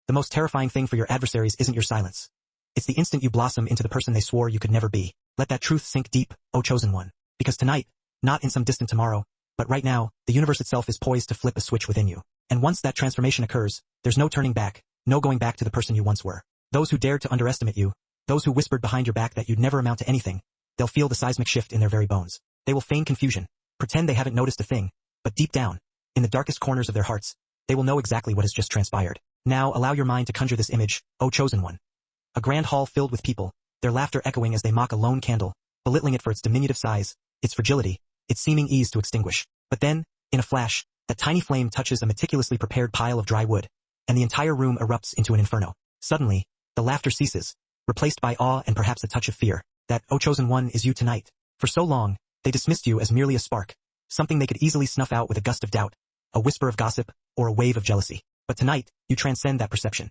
The most terrifying thing for your adversaries isn't your silence. It's the instant you blossom into the person they swore you could never be. Let that truth sink deep, O chosen one. Because tonight, not in some distant tomorrow, but right now, the universe itself is poised to flip a switch within you. And once that transformation occurs, there's no turning back, no going back to the person you once were. Those who dared to underestimate you, those who whispered behind your back that you'd never amount to anything, they'll feel the seismic shift in their very bones. They will feign confusion, pretend they haven't noticed a thing, but deep down, in the darkest corners of their hearts, they will know exactly what has just transpired. Now allow your mind to conjure this image, O chosen one. A grand hall filled with people, their laughter echoing as they mock a lone candle, belittling it for its diminutive size, its fragility, its seeming ease to extinguish. But then, in a flash, that tiny flame touches a meticulously prepared pile of dry wood, and the entire room erupts into an inferno. Suddenly, the laughter ceases, replaced by awe and perhaps a touch of fear. That, O chosen one, is you tonight. For so long, they dismissed you as merely a spark, something they could easily snuff out with a gust of doubt, a whisper of gossip, or a wave of jealousy. But tonight, you transcend that perception.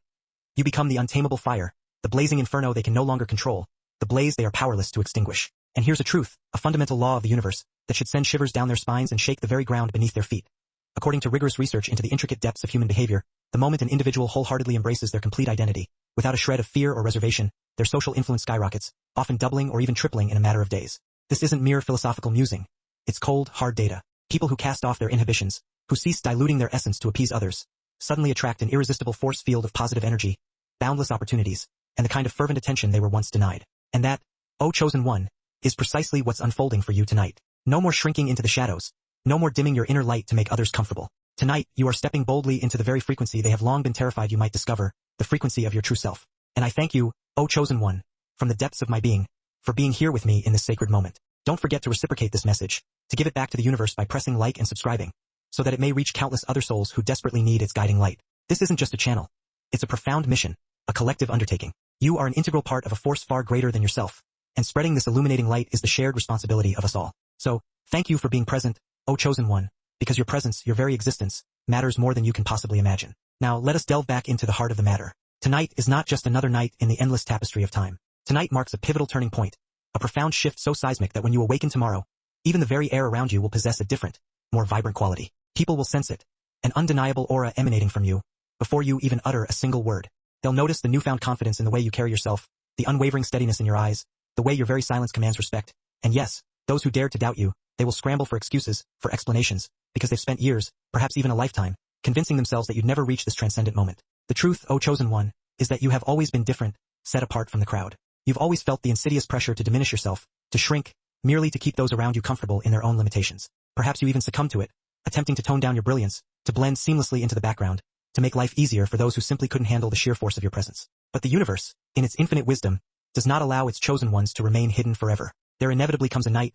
You become the untamable fire, the blazing inferno they can no longer control, the blaze they are powerless to extinguish. And here's a truth, a fundamental law of the universe, that should send shivers down their spines and shake the very ground beneath their feet. According to rigorous research into the intricate depths of human behavior, the moment an individual wholeheartedly embraces their complete identity, without a shred of fear or reservation, their social influence skyrockets, often doubling or even tripling in a matter of days. This isn't mere philosophical musing. It's cold, hard data. People who cast off their inhibitions, who cease diluting their essence to appease others, suddenly attract an irresistible force field of positive energy, boundless opportunities, and the kind of fervent attention they were once denied. And that, O chosen one, is precisely what's unfolding for you tonight. No more shrinking into the shadows. No more dimming your inner light to make others comfortable. Tonight, you are stepping boldly into the very frequency they have long been terrified you might discover, the frequency of your true self. And I thank you, O chosen one, from the depths of my being, for being here with me in this sacred moment. Don't forget to reciprocate this message, to give it back to the universe by pressing like and subscribing, so that it may reach countless other souls who desperately need its guiding light. This isn't just a channel. It's a profound mission, a collective undertaking. You are an integral part of a force far greater than yourself, and spreading this illuminating light is the shared responsibility of us all. So, thank you for being present, O chosen one, because your presence, your very existence, matters more than you can possibly imagine. Now let us delve back into the heart of the matter. Tonight is not just another night in the endless tapestry of time. Tonight marks a pivotal turning point, a profound shift so seismic that when you awaken tomorrow, even the very air around you will possess a different, more vibrant quality. People will sense it, an undeniable aura emanating from you, before you even utter a single word. They'll notice the newfound confidence in the way you carry yourself, the unwavering steadiness in your eyes, the way your very silence commands respect. And yes, those who dared to doubt you, they will scramble for excuses, for explanations, because they've spent years, perhaps even a lifetime, convincing themselves that you'd never reach this transcendent moment. The truth, O chosen one, is that you have always been different, set apart from the crowd. You've always felt the insidious pressure to diminish yourself, to shrink, merely to keep those around you comfortable in their own limitations. Perhaps you even succumbed to it, attempting to tone down your brilliance, to blend seamlessly into the background, to make life easier for those who simply couldn't handle the sheer force of your presence. But the universe, in its infinite wisdom, does not allow its chosen ones to remain hidden forever. There inevitably comes a night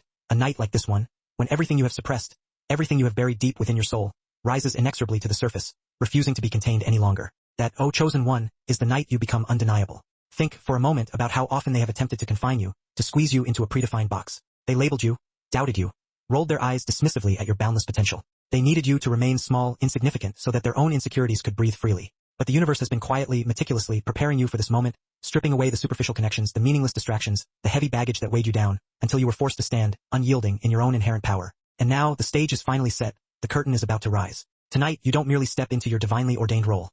like this one, when everything you have suppressed, everything you have buried deep within your soul, rises inexorably to the surface, refusing to be contained any longer. That, O chosen one, is the night you become undeniable. Think for a moment about how often they have attempted to confine you, to squeeze you into a predefined box. They labeled you, doubted you, rolled their eyes dismissively at your boundless potential. They needed you to remain small, insignificant, so that their own insecurities could breathe freely. But the universe has been quietly, meticulously preparing you for this moment, stripping away the superficial connections, the meaningless distractions, the heavy baggage that weighed you down, until you were forced to stand, unyielding, in your own inherent power. And now, the stage is finally set, the curtain is about to rise. Tonight, you don't merely step into your divinely ordained role.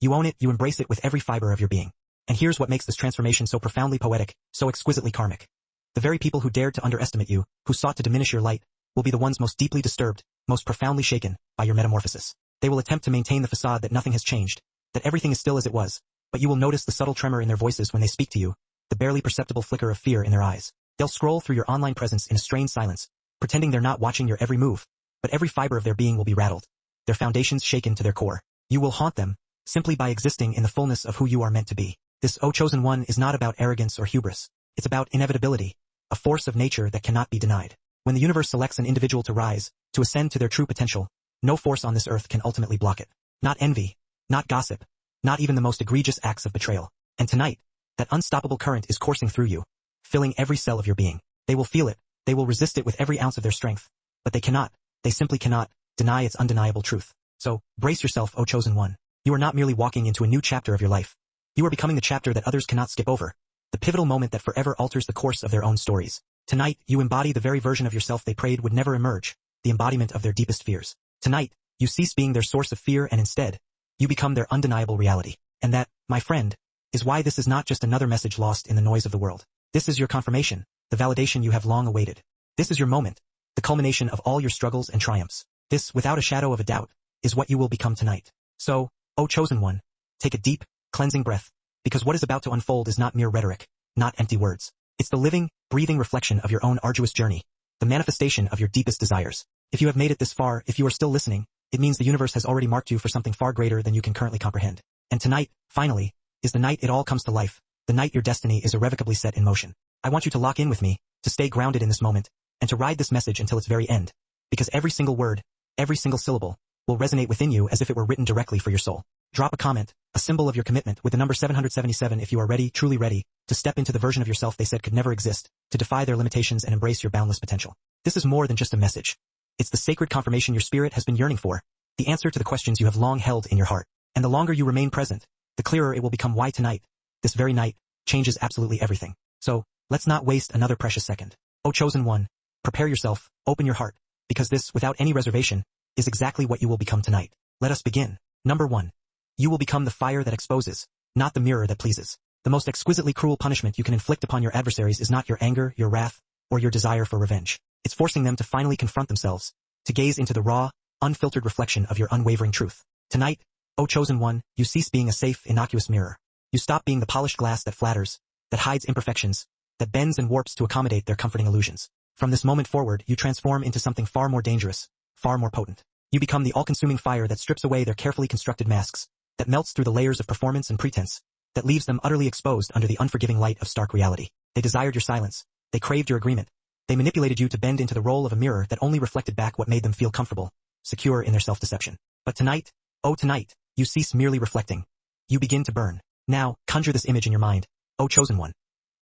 You own it, you embrace it with every fiber of your being. And here's what makes this transformation so profoundly poetic, so exquisitely karmic. The very people who dared to underestimate you, who sought to diminish your light, will be the ones most deeply disturbed, most profoundly shaken, by your metamorphosis. They will attempt to maintain the facade that nothing has changed, that everything is still as it was, but you will notice the subtle tremor in their voices when they speak to you, the barely perceptible flicker of fear in their eyes. They'll scroll through your online presence in a strained silence, pretending they're not watching your every move, but every fiber of their being will be rattled, their foundations shaken to their core. You will haunt them, simply by existing in the fullness of who you are meant to be. This, O chosen one, is not about arrogance or hubris. It's about inevitability, a force of nature that cannot be denied. When the universe selects an individual to rise, to ascend to their true potential, no force on this earth can ultimately block it. Not envy, not gossip, not even the most egregious acts of betrayal. And tonight, that unstoppable current is coursing through you, filling every cell of your being. They will feel it, they will resist it with every ounce of their strength, but they simply cannot, deny its undeniable truth. So, brace yourself, O chosen one. You are not merely walking into a new chapter of your life. You are becoming the chapter that others cannot skip over, the pivotal moment that forever alters the course of their own stories. Tonight, you embody the very version of yourself they prayed would never emerge, the embodiment of their deepest fears. Tonight, you cease being their source of fear and instead, you become their undeniable reality. And that, my friend, is why this is not just another message lost in the noise of the world. This is your confirmation, the validation you have long awaited. This is your moment, the culmination of all your struggles and triumphs. This, without a shadow of a doubt, is what you will become tonight. So, O chosen one, take a deep, cleansing breath, because what is about to unfold is not mere rhetoric, not empty words. It's the living, breathing reflection of your own arduous journey, the manifestation of your deepest desires. If you have made it this far, if you are still listening, it means the universe has already marked you for something far greater than you can currently comprehend. And tonight, finally, is the night it all comes to life, the night your destiny is irrevocably set in motion. I want you to lock in with me, to stay grounded in this moment, and to ride this message until its very end, because every single word, every single syllable, will resonate within you as if it were written directly for your soul. Drop a comment, a symbol of your commitment with the number 777 if you are ready, truly ready, to step into the version of yourself they said could never exist, to defy their limitations and embrace your boundless potential. This is more than just a message. It's the sacred confirmation your spirit has been yearning for, the answer to the questions you have long held in your heart. And the longer you remain present, the clearer it will become why tonight, this very night, changes absolutely everything. So, let's not waste another precious second. O chosen one, prepare yourself, open your heart, because this, without any reservation, is exactly what you will become tonight. Let us begin. Number 1. You will become the fire that exposes, not the mirror that pleases. The most exquisitely cruel punishment you can inflict upon your adversaries is not your anger, your wrath, or your desire for revenge. It's forcing them to finally confront themselves, to gaze into the raw, unfiltered reflection of your unwavering truth. Tonight, O chosen one, you cease being a safe, innocuous mirror. You stop being the polished glass that flatters, that hides imperfections, that bends and warps to accommodate their comforting illusions. From this moment forward, you transform into something far more dangerous, far more potent. You become the all-consuming fire that strips away their carefully constructed masks, that melts through the layers of performance and pretense, that leaves them utterly exposed under the unforgiving light of stark reality. They desired your silence. They craved your agreement. They manipulated you to bend into the role of a mirror that only reflected back what made them feel comfortable, secure in their self-deception. But tonight, oh tonight, you cease merely reflecting. You begin to burn. Now, conjure this image in your mind, O chosen one.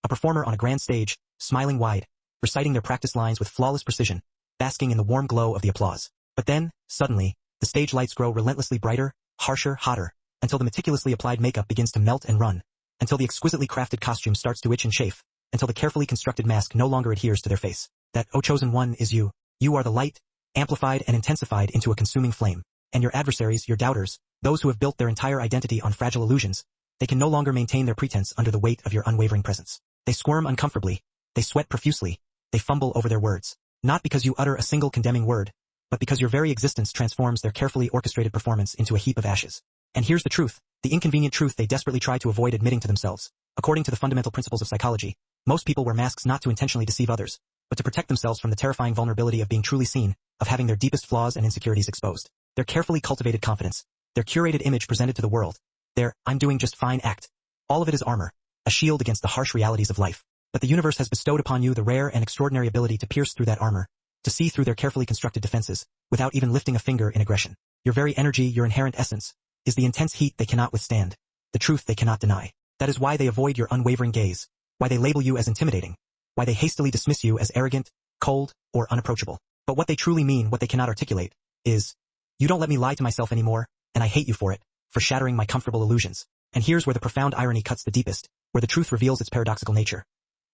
A performer on a grand stage, smiling wide, reciting their practice lines with flawless precision, basking in the warm glow of the applause. But then, suddenly, the stage lights grow relentlessly brighter, harsher, hotter, until the meticulously applied makeup begins to melt and run, until the exquisitely crafted costume starts to itch and chafe, until the carefully constructed mask no longer adheres to their face. That, O chosen one, is you. You are the light, amplified and intensified into a consuming flame. And your adversaries, your doubters, those who have built their entire identity on fragile illusions, they can no longer maintain their pretense under the weight of your unwavering presence. They squirm uncomfortably, they sweat profusely, they fumble over their words. Not because you utter a single condemning word, but because your very existence transforms their carefully orchestrated performance into a heap of ashes. And here's the truth, the inconvenient truth they desperately try to avoid admitting to themselves. According to the fundamental principles of psychology, most people wear masks not to intentionally deceive others, but to protect themselves from the terrifying vulnerability of being truly seen, of having their deepest flaws and insecurities exposed. Their carefully cultivated confidence, their curated image presented to the world, their "I'm doing just fine" act. All of it is armor, a shield against the harsh realities of life. But the universe has bestowed upon you the rare and extraordinary ability to pierce through that armor, to see through their carefully constructed defenses, without even lifting a finger in aggression. Your very energy, your inherent essence, is the intense heat they cannot withstand, the truth they cannot deny. That is why they avoid your unwavering gaze, why they label you as intimidating, why they hastily dismiss you as arrogant, cold, or unapproachable. But what they truly mean, what they cannot articulate, is, you don't let me lie to myself anymore, and I hate you for it, for shattering my comfortable illusions. And here's where the profound irony cuts the deepest, where the truth reveals its paradoxical nature.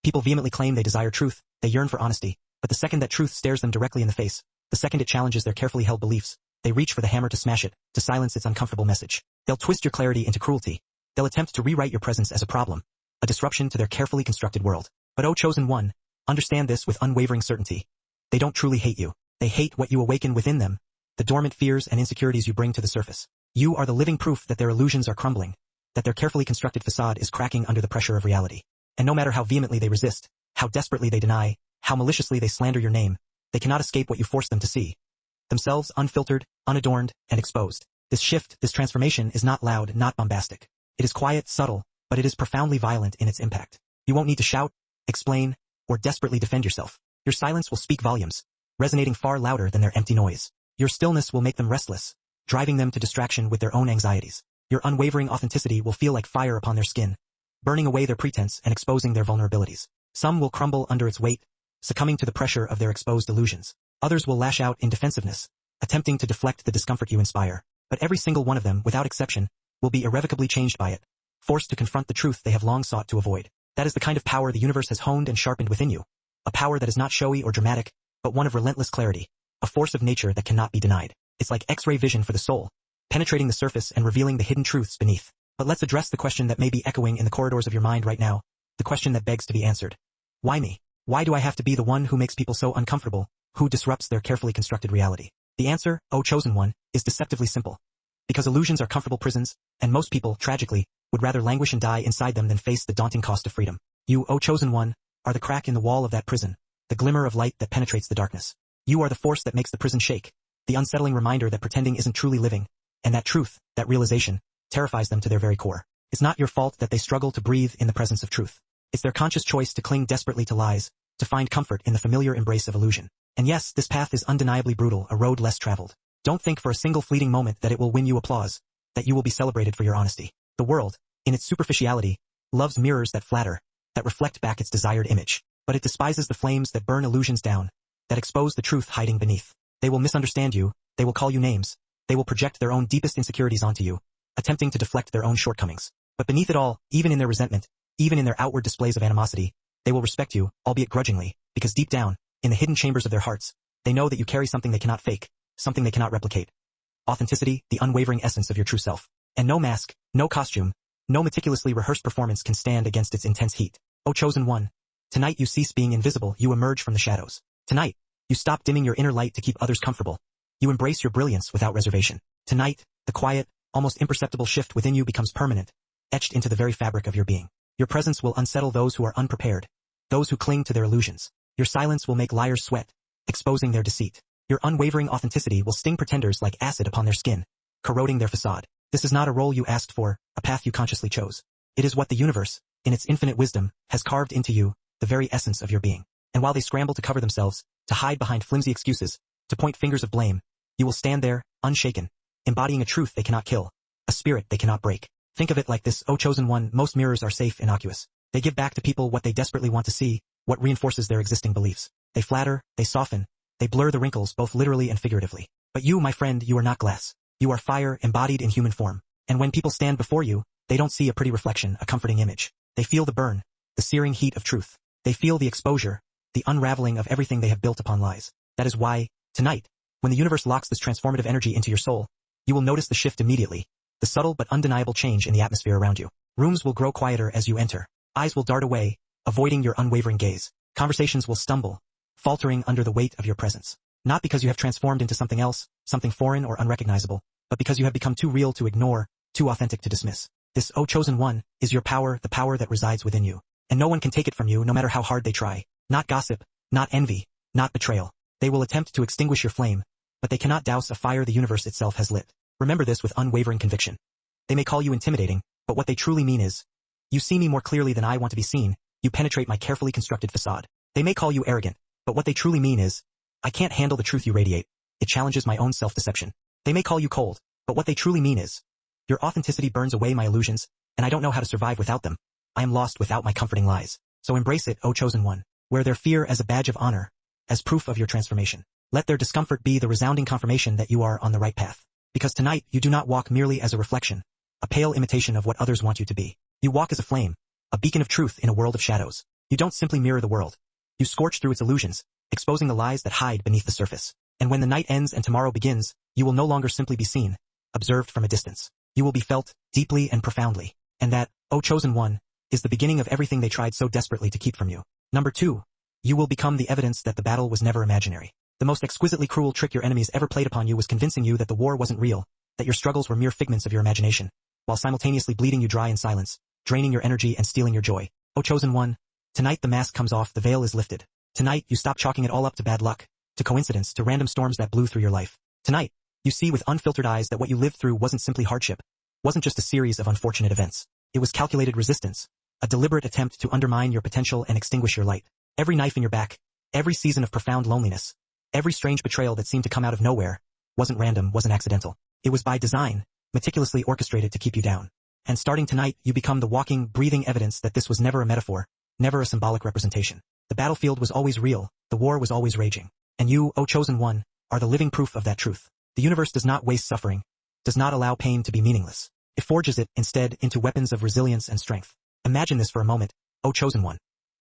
People vehemently claim they desire truth, they yearn for honesty, but the second that truth stares them directly in the face, the second it challenges their carefully held beliefs, they reach for the hammer to smash it, to silence its uncomfortable message. They'll twist your clarity into cruelty. They'll attempt to rewrite your presence as a problem, a disruption to their carefully constructed world. But O chosen one, understand this with unwavering certainty. They don't truly hate you. They hate what you awaken within them, the dormant fears and insecurities you bring to the surface. You are the living proof that their illusions are crumbling, that their carefully constructed facade is cracking under the pressure of reality. And no matter how vehemently they resist, how desperately they deny, how maliciously they slander your name, they cannot escape what you force them to see. Themselves unfiltered, unadorned, and exposed. This shift, this transformation is not loud, not bombastic. It is quiet, subtle, but it is profoundly violent in its impact. You won't need to shout, explain, or desperately defend yourself. Your silence will speak volumes, resonating far louder than their empty noise. Your stillness will make them restless, driving them to distraction with their own anxieties. Your unwavering authenticity will feel like fire upon their skin, burning away their pretense and exposing their vulnerabilities. Some will crumble under its weight, succumbing to the pressure of their exposed illusions. Others will lash out in defensiveness, attempting to deflect the discomfort you inspire. But every single one of them, without exception, will be irrevocably changed by it, forced to confront the truth they have long sought to avoid. That is the kind of power the universe has honed and sharpened within you. A power that is not showy or dramatic, but one of relentless clarity, a force of nature that cannot be denied. It's like X-ray vision for the soul, penetrating the surface and revealing the hidden truths beneath. But let's address the question that may be echoing in the corridors of your mind right now, the question that begs to be answered. Why me? Why do I have to be the one who makes people so uncomfortable, who disrupts their carefully constructed reality? The answer, O chosen one, is deceptively simple. Because illusions are comfortable prisons, and most people, tragically, would rather languish and die inside them than face the daunting cost of freedom. You, O chosen one, are the crack in the wall of that prison, the glimmer of light that penetrates the darkness. You are the force that makes the prison shake, the unsettling reminder that pretending isn't truly living, and that truth, that realization, terrifies them to their very core. It's not your fault that they struggle to breathe in the presence of truth. It's their conscious choice to cling desperately to lies, to find comfort in the familiar embrace of illusion. And yes, this path is undeniably brutal, a road less traveled. Don't think for a single fleeting moment that it will win you applause, that you will be celebrated for your honesty. The world, in its superficiality, loves mirrors that flatter, that reflect back its desired image. But it despises the flames that burn illusions down, that expose the truth hiding beneath. They will misunderstand you, they will call you names, they will project their own deepest insecurities onto you, attempting to deflect their own shortcomings. But beneath it all, even in their resentment, even in their outward displays of animosity, they will respect you, albeit grudgingly, because deep down, in the hidden chambers of their hearts, they know that you carry something they cannot fake, something they cannot replicate. Authenticity, the unwavering essence of your true self. And no mask, no costume, no meticulously rehearsed performance can stand against its intense heat. O chosen one, tonight you cease being invisible, you emerge from the shadows. Tonight, you stop dimming your inner light to keep others comfortable. You embrace your brilliance without reservation. Tonight, the quiet, almost imperceptible shift within you becomes permanent, etched into the very fabric of your being. Your presence will unsettle those who are unprepared, those who cling to their illusions. Your silence will make liars sweat, exposing their deceit. Your unwavering authenticity will sting pretenders like acid upon their skin, corroding their facade. This is not a role you asked for, a path you consciously chose. It is what the universe, in its infinite wisdom, has carved into you, the very essence of your being. And while they scramble to cover themselves, to hide behind flimsy excuses, to point fingers of blame, you will stand there, unshaken, embodying a truth they cannot kill, a spirit they cannot break. Think of it like this, O chosen one, most mirrors are safe, innocuous. They give back to people what they desperately want to see, what reinforces their existing beliefs. They flatter, they soften, they blur the wrinkles both literally and figuratively. But you, my friend, you are not glass. You are fire embodied in human form. And when people stand before you, they don't see a pretty reflection, a comforting image. They feel the burn, the searing heat of truth. They feel the exposure, the unraveling of everything they have built upon lies. That is why, tonight, when the universe locks this transformative energy into your soul, you will notice the shift immediately, the subtle but undeniable change in the atmosphere around you. Rooms will grow quieter as you enter. Eyes will dart away, avoiding your unwavering gaze. Conversations will stumble, faltering under the weight of your presence. Not because you have transformed into something else, something foreign or unrecognizable, but because you have become too real to ignore, too authentic to dismiss. This, O chosen one, is your power, the power that resides within you. And no one can take it from you no matter how hard they try. Not gossip, not envy, not betrayal. They will attempt to extinguish your flame, but they cannot douse a fire the universe itself has lit. Remember this with unwavering conviction. They may call you intimidating, but what they truly mean is, you see me more clearly than I want to be seen, you penetrate my carefully constructed facade. They may call you arrogant, but what they truly mean is, I can't handle the truth you radiate. It challenges my own self-deception. They may call you cold, but what they truly mean is, your authenticity burns away my illusions, and I don't know how to survive without them. I am lost without my comforting lies. So embrace it, O chosen one. Wear their fear as a badge of honor, as proof of your transformation. Let their discomfort be the resounding confirmation that you are on the right path. Because tonight, you do not walk merely as a reflection, a pale imitation of what others want you to be. You walk as a flame, a beacon of truth in a world of shadows. You don't simply mirror the world. You scorch through its illusions, exposing the lies that hide beneath the surface. And when the night ends and tomorrow begins, you will no longer simply be seen, observed from a distance. You will be felt, deeply and profoundly. And that, O chosen one, is the beginning of everything they tried so desperately to keep from you. Number 2. You will become the evidence that the battle was never imaginary. The most exquisitely cruel trick your enemies ever played upon you was convincing you that the war wasn't real, that your struggles were mere figments of your imagination, while simultaneously bleeding you dry in silence, draining your energy and stealing your joy. O chosen one, tonight the mask comes off, the veil is lifted. Tonight you stop chalking it all up to bad luck, to coincidence, to random storms that blew through your life. Tonight, you see with unfiltered eyes that what you lived through wasn't simply hardship, wasn't just a series of unfortunate events. It was calculated resistance, a deliberate attempt to undermine your potential and extinguish your light. Every knife in your back, every season of profound loneliness, every strange betrayal that seemed to come out of nowhere, wasn't random, wasn't accidental. It was by design, meticulously orchestrated to keep you down. And starting tonight, you become the walking, breathing evidence that this was never a metaphor, never a symbolic representation. The battlefield was always real, the war was always raging. And you, O chosen one, are the living proof of that truth. The universe does not waste suffering, does not allow pain to be meaningless. It forges it, instead, into weapons of resilience and strength. Imagine this for a moment, O chosen one.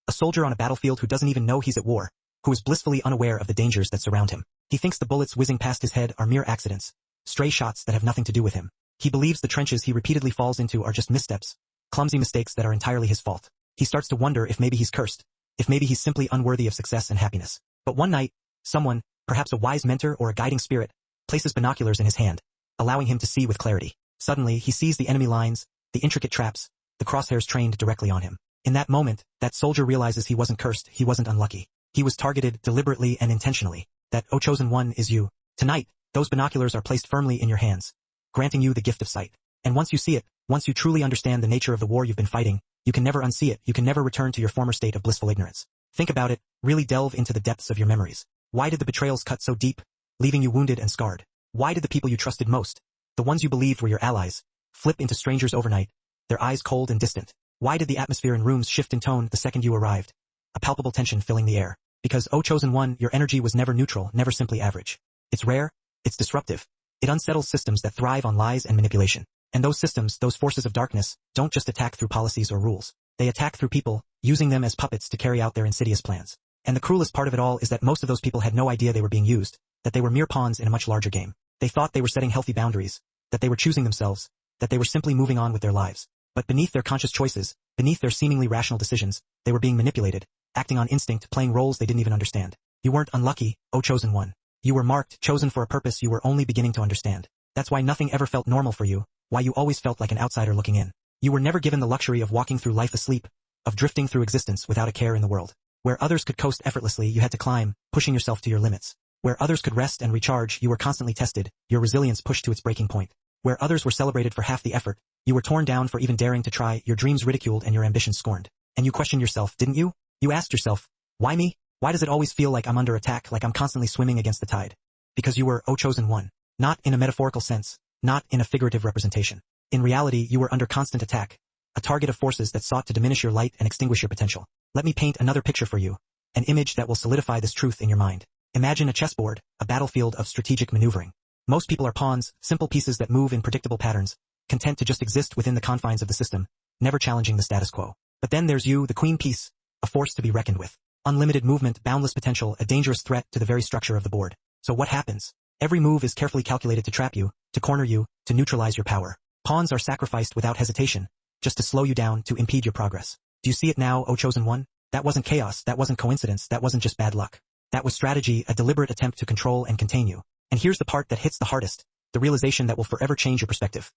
A soldier on a battlefield who doesn't even know he's at war, who is blissfully unaware of the dangers that surround him. He thinks the bullets whizzing past his head are mere accidents, stray shots that have nothing to do with him. He believes the trenches he repeatedly falls into are just missteps, clumsy mistakes that are entirely his fault. He starts to wonder if maybe he's cursed, if maybe he's simply unworthy of success and happiness. But one night, someone, perhaps a wise mentor or a guiding spirit, places binoculars in his hand, allowing him to see with clarity. Suddenly, he sees the enemy lines, the intricate traps, the crosshairs trained directly on him. In that moment, that soldier realizes he wasn't cursed, he wasn't unlucky. He was targeted deliberately and intentionally. That, O chosen one, is you. Tonight, those binoculars are placed firmly in your hands, granting you the gift of sight. And once you see it, once you truly understand the nature of the war you've been fighting, you can never unsee it, you can never return to your former state of blissful ignorance. Think about it, really delve into the depths of your memories. Why did the betrayals cut so deep, leaving you wounded and scarred? Why did the people you trusted most, the ones you believed were your allies, flip into strangers overnight, their eyes cold and distant? Why did the atmosphere in rooms shift in tone the second you arrived? A palpable tension filling the air. Because, O chosen one, your energy was never neutral, never simply average. It's rare, it's disruptive. It unsettles systems that thrive on lies and manipulation. And those systems, those forces of darkness, don't just attack through policies or rules. They attack through people, using them as puppets to carry out their insidious plans. And the cruelest part of it all is that most of those people had no idea they were being used, that they were mere pawns in a much larger game. They thought they were setting healthy boundaries, that they were choosing themselves, that they were simply moving on with their lives. But beneath their conscious choices, beneath their seemingly rational decisions, they were being manipulated, acting on instinct, playing roles they didn't even understand. You weren't unlucky, O chosen one. You were marked, chosen for a purpose you were only beginning to understand. That's why nothing ever felt normal for you, why you always felt like an outsider looking in. You were never given the luxury of walking through life asleep, of drifting through existence without a care in the world. Where others could coast effortlessly, you had to climb, pushing yourself to your limits. Where others could rest and recharge, you were constantly tested, your resilience pushed to its breaking point. Where others were celebrated for half the effort, you were torn down for even daring to try, your dreams ridiculed and your ambitions scorned. And you questioned yourself, didn't you? You asked yourself, why me? Why does it always feel like I'm under attack, like I'm constantly swimming against the tide? Because you were, O chosen one. Not in a metaphorical sense, not in a figurative representation. In reality, you were under constant attack, a target of forces that sought to diminish your light and extinguish your potential. Let me paint another picture for you, an image that will solidify this truth in your mind. Imagine a chessboard, a battlefield of strategic maneuvering. Most people are pawns, simple pieces that move in predictable patterns, content to just exist within the confines of the system, never challenging the status quo. But then there's you, the queen piece, a force to be reckoned with. Unlimited movement, boundless potential, a dangerous threat to the very structure of the board. So what happens? Every move is carefully calculated to trap you, to corner you, to neutralize your power. Pawns are sacrificed without hesitation, just to slow you down, to impede your progress. Do you see it now, O chosen one? That wasn't chaos, that wasn't coincidence, that wasn't just bad luck. That was strategy, a deliberate attempt to control and contain you. And here's the part that hits the hardest, the realization that will forever change your perspective.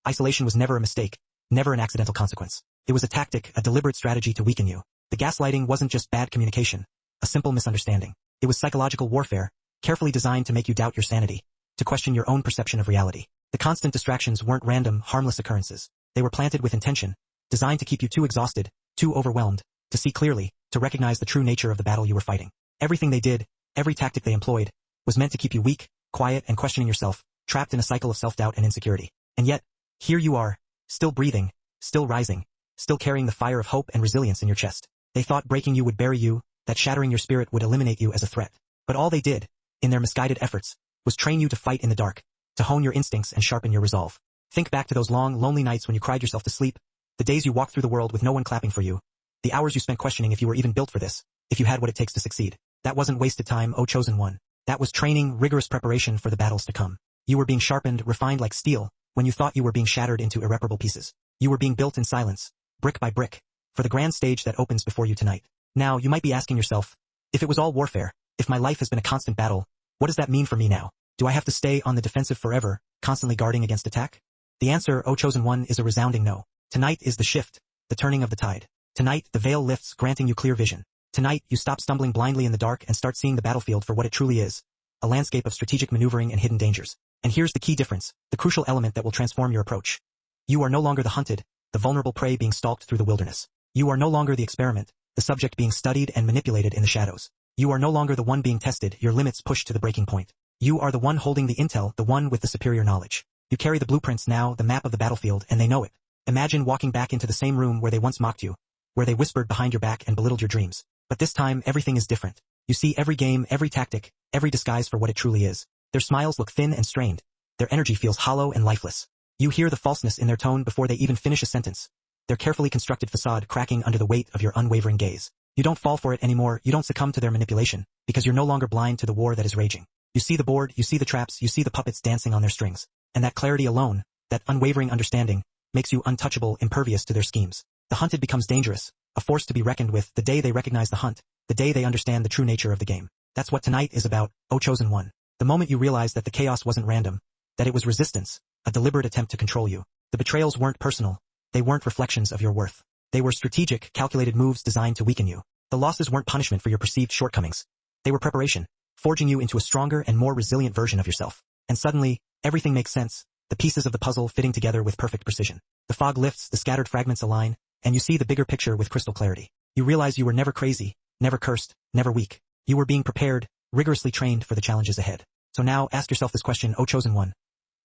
Isolation was never a mistake, never an accidental consequence. It was a tactic, a deliberate strategy to weaken you. The gaslighting wasn't just bad communication, a simple misunderstanding. It was psychological warfare, carefully designed to make you doubt your sanity, to question your own perception of reality. The constant distractions weren't random, harmless occurrences. They were planted with intention, designed to keep you too exhausted, too overwhelmed, to see clearly, to recognize the true nature of the battle you were fighting. Everything they did, every tactic they employed, was meant to keep you weak, quiet, and questioning yourself, trapped in a cycle of self-doubt and insecurity. And yet, here you are, still breathing, still rising, still carrying the fire of hope and resilience in your chest. They thought breaking you would bury you, that shattering your spirit would eliminate you as a threat. But all they did, in their misguided efforts, was train you to fight in the dark, to hone your instincts and sharpen your resolve. Think back to those long, lonely nights when you cried yourself to sleep, the days you walked through the world with no one clapping for you, the hours you spent questioning if you were even built for this, if you had what it takes to succeed. That wasn't wasted time, O chosen one. That was training, rigorous preparation for the battles to come. You were being sharpened, refined like steel, when you thought you were being shattered into irreparable pieces. You were being built in silence, brick by brick, for the grand stage that opens before you tonight. Now, you might be asking yourself, if it was all warfare, if my life has been a constant battle, what does that mean for me now? Do I have to stay on the defensive forever, constantly guarding against attack? The answer, O chosen one, is a resounding no. Tonight is the shift, the turning of the tide. Tonight, the veil lifts, granting you clear vision. Tonight, you stop stumbling blindly in the dark and start seeing the battlefield for what it truly is, a landscape of strategic maneuvering and hidden dangers. And here's the key difference, the crucial element that will transform your approach. You are no longer the hunted, the vulnerable prey being stalked through the wilderness. You are no longer the experiment, the subject being studied and manipulated in the shadows. You are no longer the one being tested, your limits pushed to the breaking point. You are the one holding the intel, the one with the superior knowledge. You carry the blueprints now, the map of the battlefield, and they know it. Imagine walking back into the same room where they once mocked you, where they whispered behind your back and belittled your dreams. But this time, everything is different. You see every game, every tactic, every disguise for what it truly is. Their smiles look thin and strained. Their energy feels hollow and lifeless. You hear the falseness in their tone before they even finish a sentence. Their carefully constructed facade cracking under the weight of your unwavering gaze. You don't fall for it anymore, you don't succumb to their manipulation, because you're no longer blind to the war that is raging. You see the board, you see the traps, you see the puppets dancing on their strings. And that clarity alone, that unwavering understanding, makes you untouchable, impervious to their schemes. The hunted becomes dangerous, a force to be reckoned with the day they recognize the hunt, the day they understand the true nature of the game. That's what tonight is about, O Chosen One. The moment you realize that the chaos wasn't random, that it was resistance, a deliberate attempt to control you. The betrayals weren't personal, they weren't reflections of your worth. They were strategic, calculated moves designed to weaken you. The losses weren't punishment for your perceived shortcomings. They were preparation, forging you into a stronger and more resilient version of yourself. And suddenly, everything makes sense, the pieces of the puzzle fitting together with perfect precision. The fog lifts, the scattered fragments align, and you see the bigger picture with crystal clarity. You realize you were never crazy, never cursed, never weak. You were being prepared, rigorously trained for the challenges ahead. So now ask yourself this question, O Chosen One.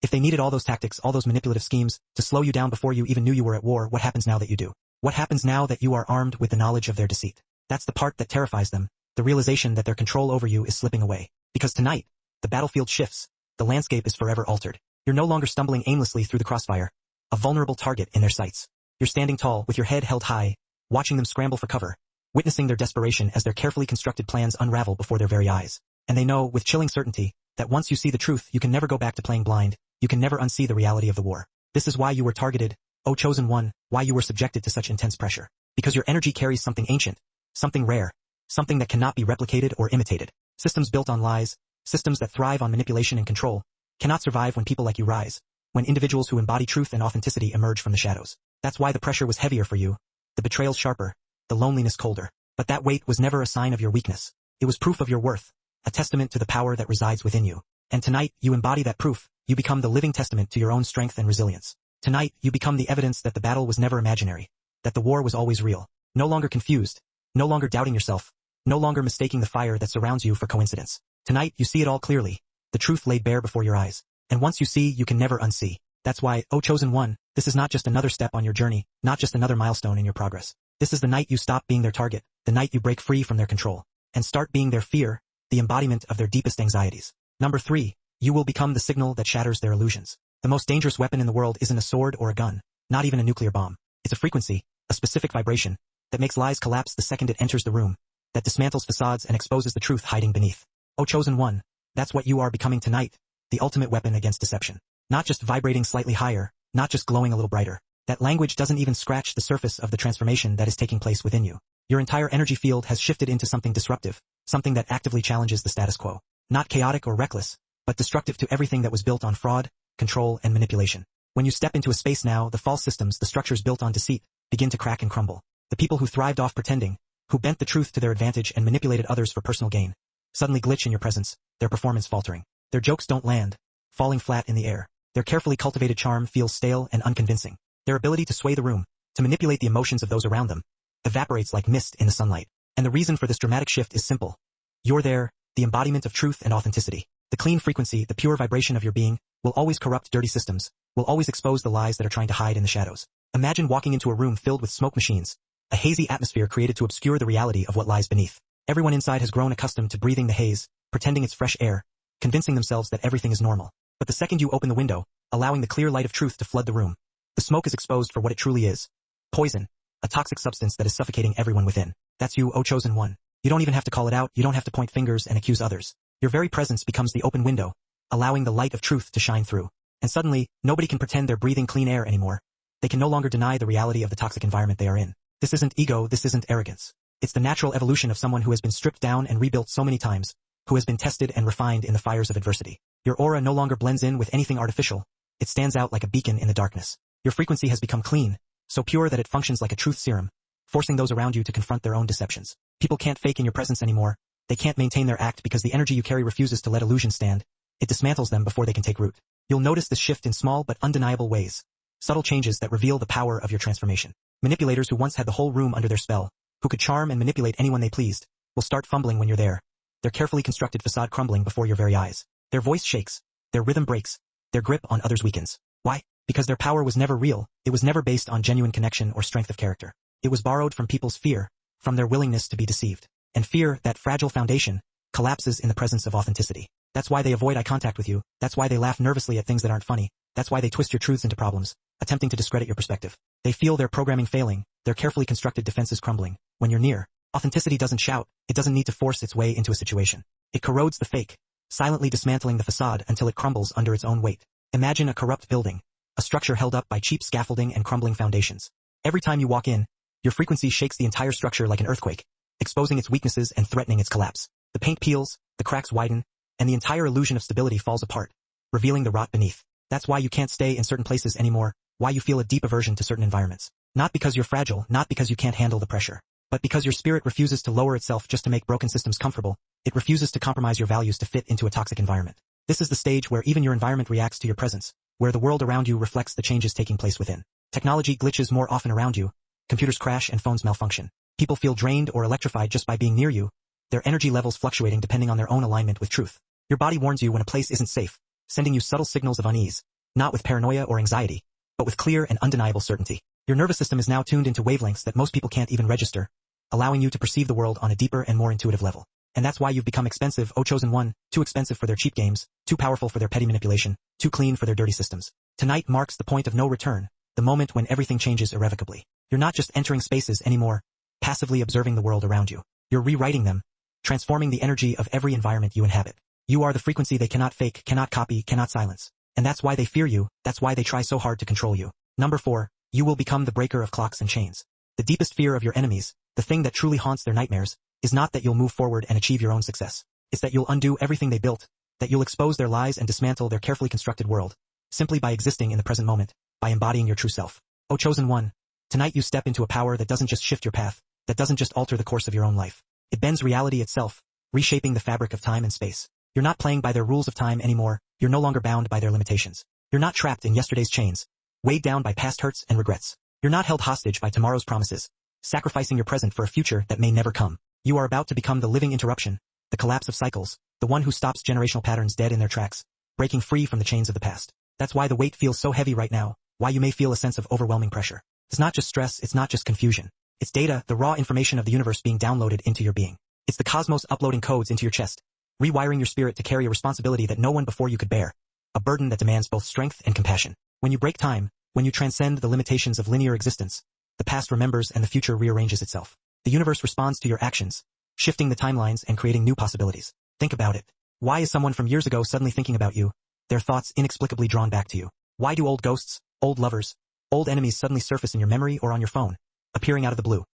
If they needed all those tactics, all those manipulative schemes, to slow you down before you even knew you were at war, what happens now that you do? What happens now that you are armed with the knowledge of their deceit? That's the part that terrifies them, the realization that their control over you is slipping away. Because tonight, the battlefield shifts, the landscape is forever altered. You're no longer stumbling aimlessly through the crossfire, a vulnerable target in their sights. You're standing tall, with your head held high, watching them scramble for cover, witnessing their desperation as their carefully constructed plans unravel before their very eyes. And they know, with chilling certainty, that once you see the truth, you can never go back to playing blind, you can never unsee the reality of the war. This is why you were targeted, O Chosen One, why you were subjected to such intense pressure. Because your energy carries something ancient, something rare, something that cannot be replicated or imitated. Systems built on lies, systems that thrive on manipulation and control, cannot survive when people like you rise, when individuals who embody truth and authenticity emerge from the shadows. That's why the pressure was heavier for you, the betrayal sharper, the loneliness colder. But that weight was never a sign of your weakness. It was proof of your worth, a testament to the power that resides within you. And tonight, you embody that proof, you become the living testament to your own strength and resilience. Tonight, you become the evidence that the battle was never imaginary, that the war was always real. No longer confused, no longer doubting yourself, no longer mistaking the fire that surrounds you for coincidence. Tonight, you see it all clearly, the truth laid bare before your eyes. And once you see, you can never unsee. That's why, O Chosen One, this is not just another step on your journey, not just another milestone in your progress. This is the night you stop being their target, the night you break free from their control, and start being their fear, the embodiment of their deepest anxieties. Number 3, you will become the signal that shatters their illusions. The most dangerous weapon in the world isn't a sword or a gun, not even a nuclear bomb. It's a frequency, a specific vibration, that makes lies collapse the second it enters the room, that dismantles facades and exposes the truth hiding beneath. O Chosen One, that's what you are becoming tonight, the ultimate weapon against deception. Not just vibrating slightly higher, not just glowing a little brighter. That language doesn't even scratch the surface of the transformation that is taking place within you. Your entire energy field has shifted into something disruptive, something that actively challenges the status quo. Not chaotic or reckless, but destructive to everything that was built on fraud, control, and manipulation. When you step into a space now, the false systems, the structures built on deceit, begin to crack and crumble. The people who thrived off pretending, who bent the truth to their advantage and manipulated others for personal gain, suddenly glitch in your presence, their performance faltering. Their jokes don't land, falling flat in the air. Their carefully cultivated charm feels stale and unconvincing. Their ability to sway the room, to manipulate the emotions of those around them, evaporates like mist in the sunlight. And the reason for this dramatic shift is simple. You're there, the embodiment of truth and authenticity. The clean frequency, the pure vibration of your being, will always corrupt dirty systems, will always expose the lies that are trying to hide in the shadows. Imagine walking into a room filled with smoke machines, a hazy atmosphere created to obscure the reality of what lies beneath. Everyone inside has grown accustomed to breathing the haze, pretending it's fresh air, convincing themselves that everything is normal. But the second you open the window, allowing the clear light of truth to flood the room, the smoke is exposed for what it truly is. Poison, a toxic substance that is suffocating everyone within. That's you, O Chosen One. You don't even have to call it out, you don't have to point fingers and accuse others. Your very presence becomes the open window, allowing the light of truth to shine through. And suddenly, nobody can pretend they're breathing clean air anymore. They can no longer deny the reality of the toxic environment they are in. This isn't ego, this isn't arrogance. It's the natural evolution of someone who has been stripped down and rebuilt so many times, who has been tested and refined in the fires of adversity. Your aura no longer blends in with anything artificial. It stands out like a beacon in the darkness. Your frequency has become clean, so pure that it functions like a truth serum, forcing those around you to confront their own deceptions. People can't fake in your presence anymore. They can't maintain their act because the energy you carry refuses to let illusion stand. It dismantles them before they can take root. You'll notice this shift in small but undeniable ways. Subtle changes that reveal the power of your transformation. Manipulators who once had the whole room under their spell, who could charm and manipulate anyone they pleased, will start fumbling when you're there. Their carefully constructed facade crumbling before your very eyes. Their voice shakes, their rhythm breaks, their grip on others weakens. Why? Because their power was never real, it was never based on genuine connection or strength of character. It was borrowed from people's fear, from their willingness to be deceived. And fear, that fragile foundation, collapses in the presence of authenticity. That's why they avoid eye contact with you, that's why they laugh nervously at things that aren't funny, that's why they twist your truths into problems, attempting to discredit your perspective. They feel their programming failing, their carefully constructed defenses crumbling. When you're near, authenticity doesn't shout, it doesn't need to force its way into a situation. It corrodes the fake, silently dismantling the facade until it crumbles under its own weight. Imagine a corrupt building, a structure held up by cheap scaffolding and crumbling foundations. Every time you walk in, your frequency shakes the entire structure like an earthquake, exposing its weaknesses and threatening its collapse. The paint peels, the cracks widen, and the entire illusion of stability falls apart, revealing the rot beneath. That's why you can't stay in certain places anymore, why you feel a deep aversion to certain environments. Not because you're fragile, not because you can't handle the pressure, but because your spirit refuses to lower itself just to make broken systems comfortable. It refuses to compromise your values to fit into a toxic environment. This is the stage where even your environment reacts to your presence, where the world around you reflects the changes taking place within. Technology glitches more often around you, computers crash and phones malfunction. People feel drained or electrified just by being near you, their energy levels fluctuating depending on their own alignment with truth. Your body warns you when a place isn't safe, sending you subtle signals of unease, not with paranoia or anxiety, but with clear and undeniable certainty. Your nervous system is now tuned into wavelengths that most people can't even register, allowing you to perceive the world on a deeper and more intuitive level. And that's why you've become expensive, oh chosen one, too expensive for their cheap games, too powerful for their petty manipulation, too clean for their dirty systems. Tonight marks the point of no return, the moment when everything changes irrevocably. You're not just entering spaces anymore, passively observing the world around you. You're rewriting them, transforming the energy of every environment you inhabit. You are the frequency they cannot fake, cannot copy, cannot silence. And that's why they fear you, that's why they try so hard to control you. Number 4, you will become the breaker of clocks and chains. The deepest fear of your enemies, the thing that truly haunts their nightmares, is not that you'll move forward and achieve your own success. It's that you'll undo everything they built, that you'll expose their lies and dismantle their carefully constructed world, simply by existing in the present moment, by embodying your true self. Oh chosen one, tonight you step into a power that doesn't just shift your path, that doesn't just alter the course of your own life. It bends reality itself, reshaping the fabric of time and space. You're not playing by their rules of time anymore, you're no longer bound by their limitations. You're not trapped in yesterday's chains, weighed down by past hurts and regrets. You're not held hostage by tomorrow's promises, sacrificing your present for a future that may never come. You are about to become the living interruption, the collapse of cycles, the one who stops generational patterns dead in their tracks, breaking free from the chains of the past. That's why the weight feels so heavy right now, why you may feel a sense of overwhelming pressure. It's not just stress, it's not just confusion. It's data, the raw information of the universe being downloaded into your being. It's the cosmos uploading codes into your chest, rewiring your spirit to carry a responsibility that no one before you could bear, a burden that demands both strength and compassion. When you break time, when you transcend the limitations of linear existence, the past remembers and the future rearranges itself. The universe responds to your actions, shifting the timelines and creating new possibilities. Think about it. Why is someone from years ago suddenly thinking about you, their thoughts inexplicably drawn back to you? Why do old ghosts, old lovers, old enemies suddenly surface in your memory or on your phone, appearing out of the blue?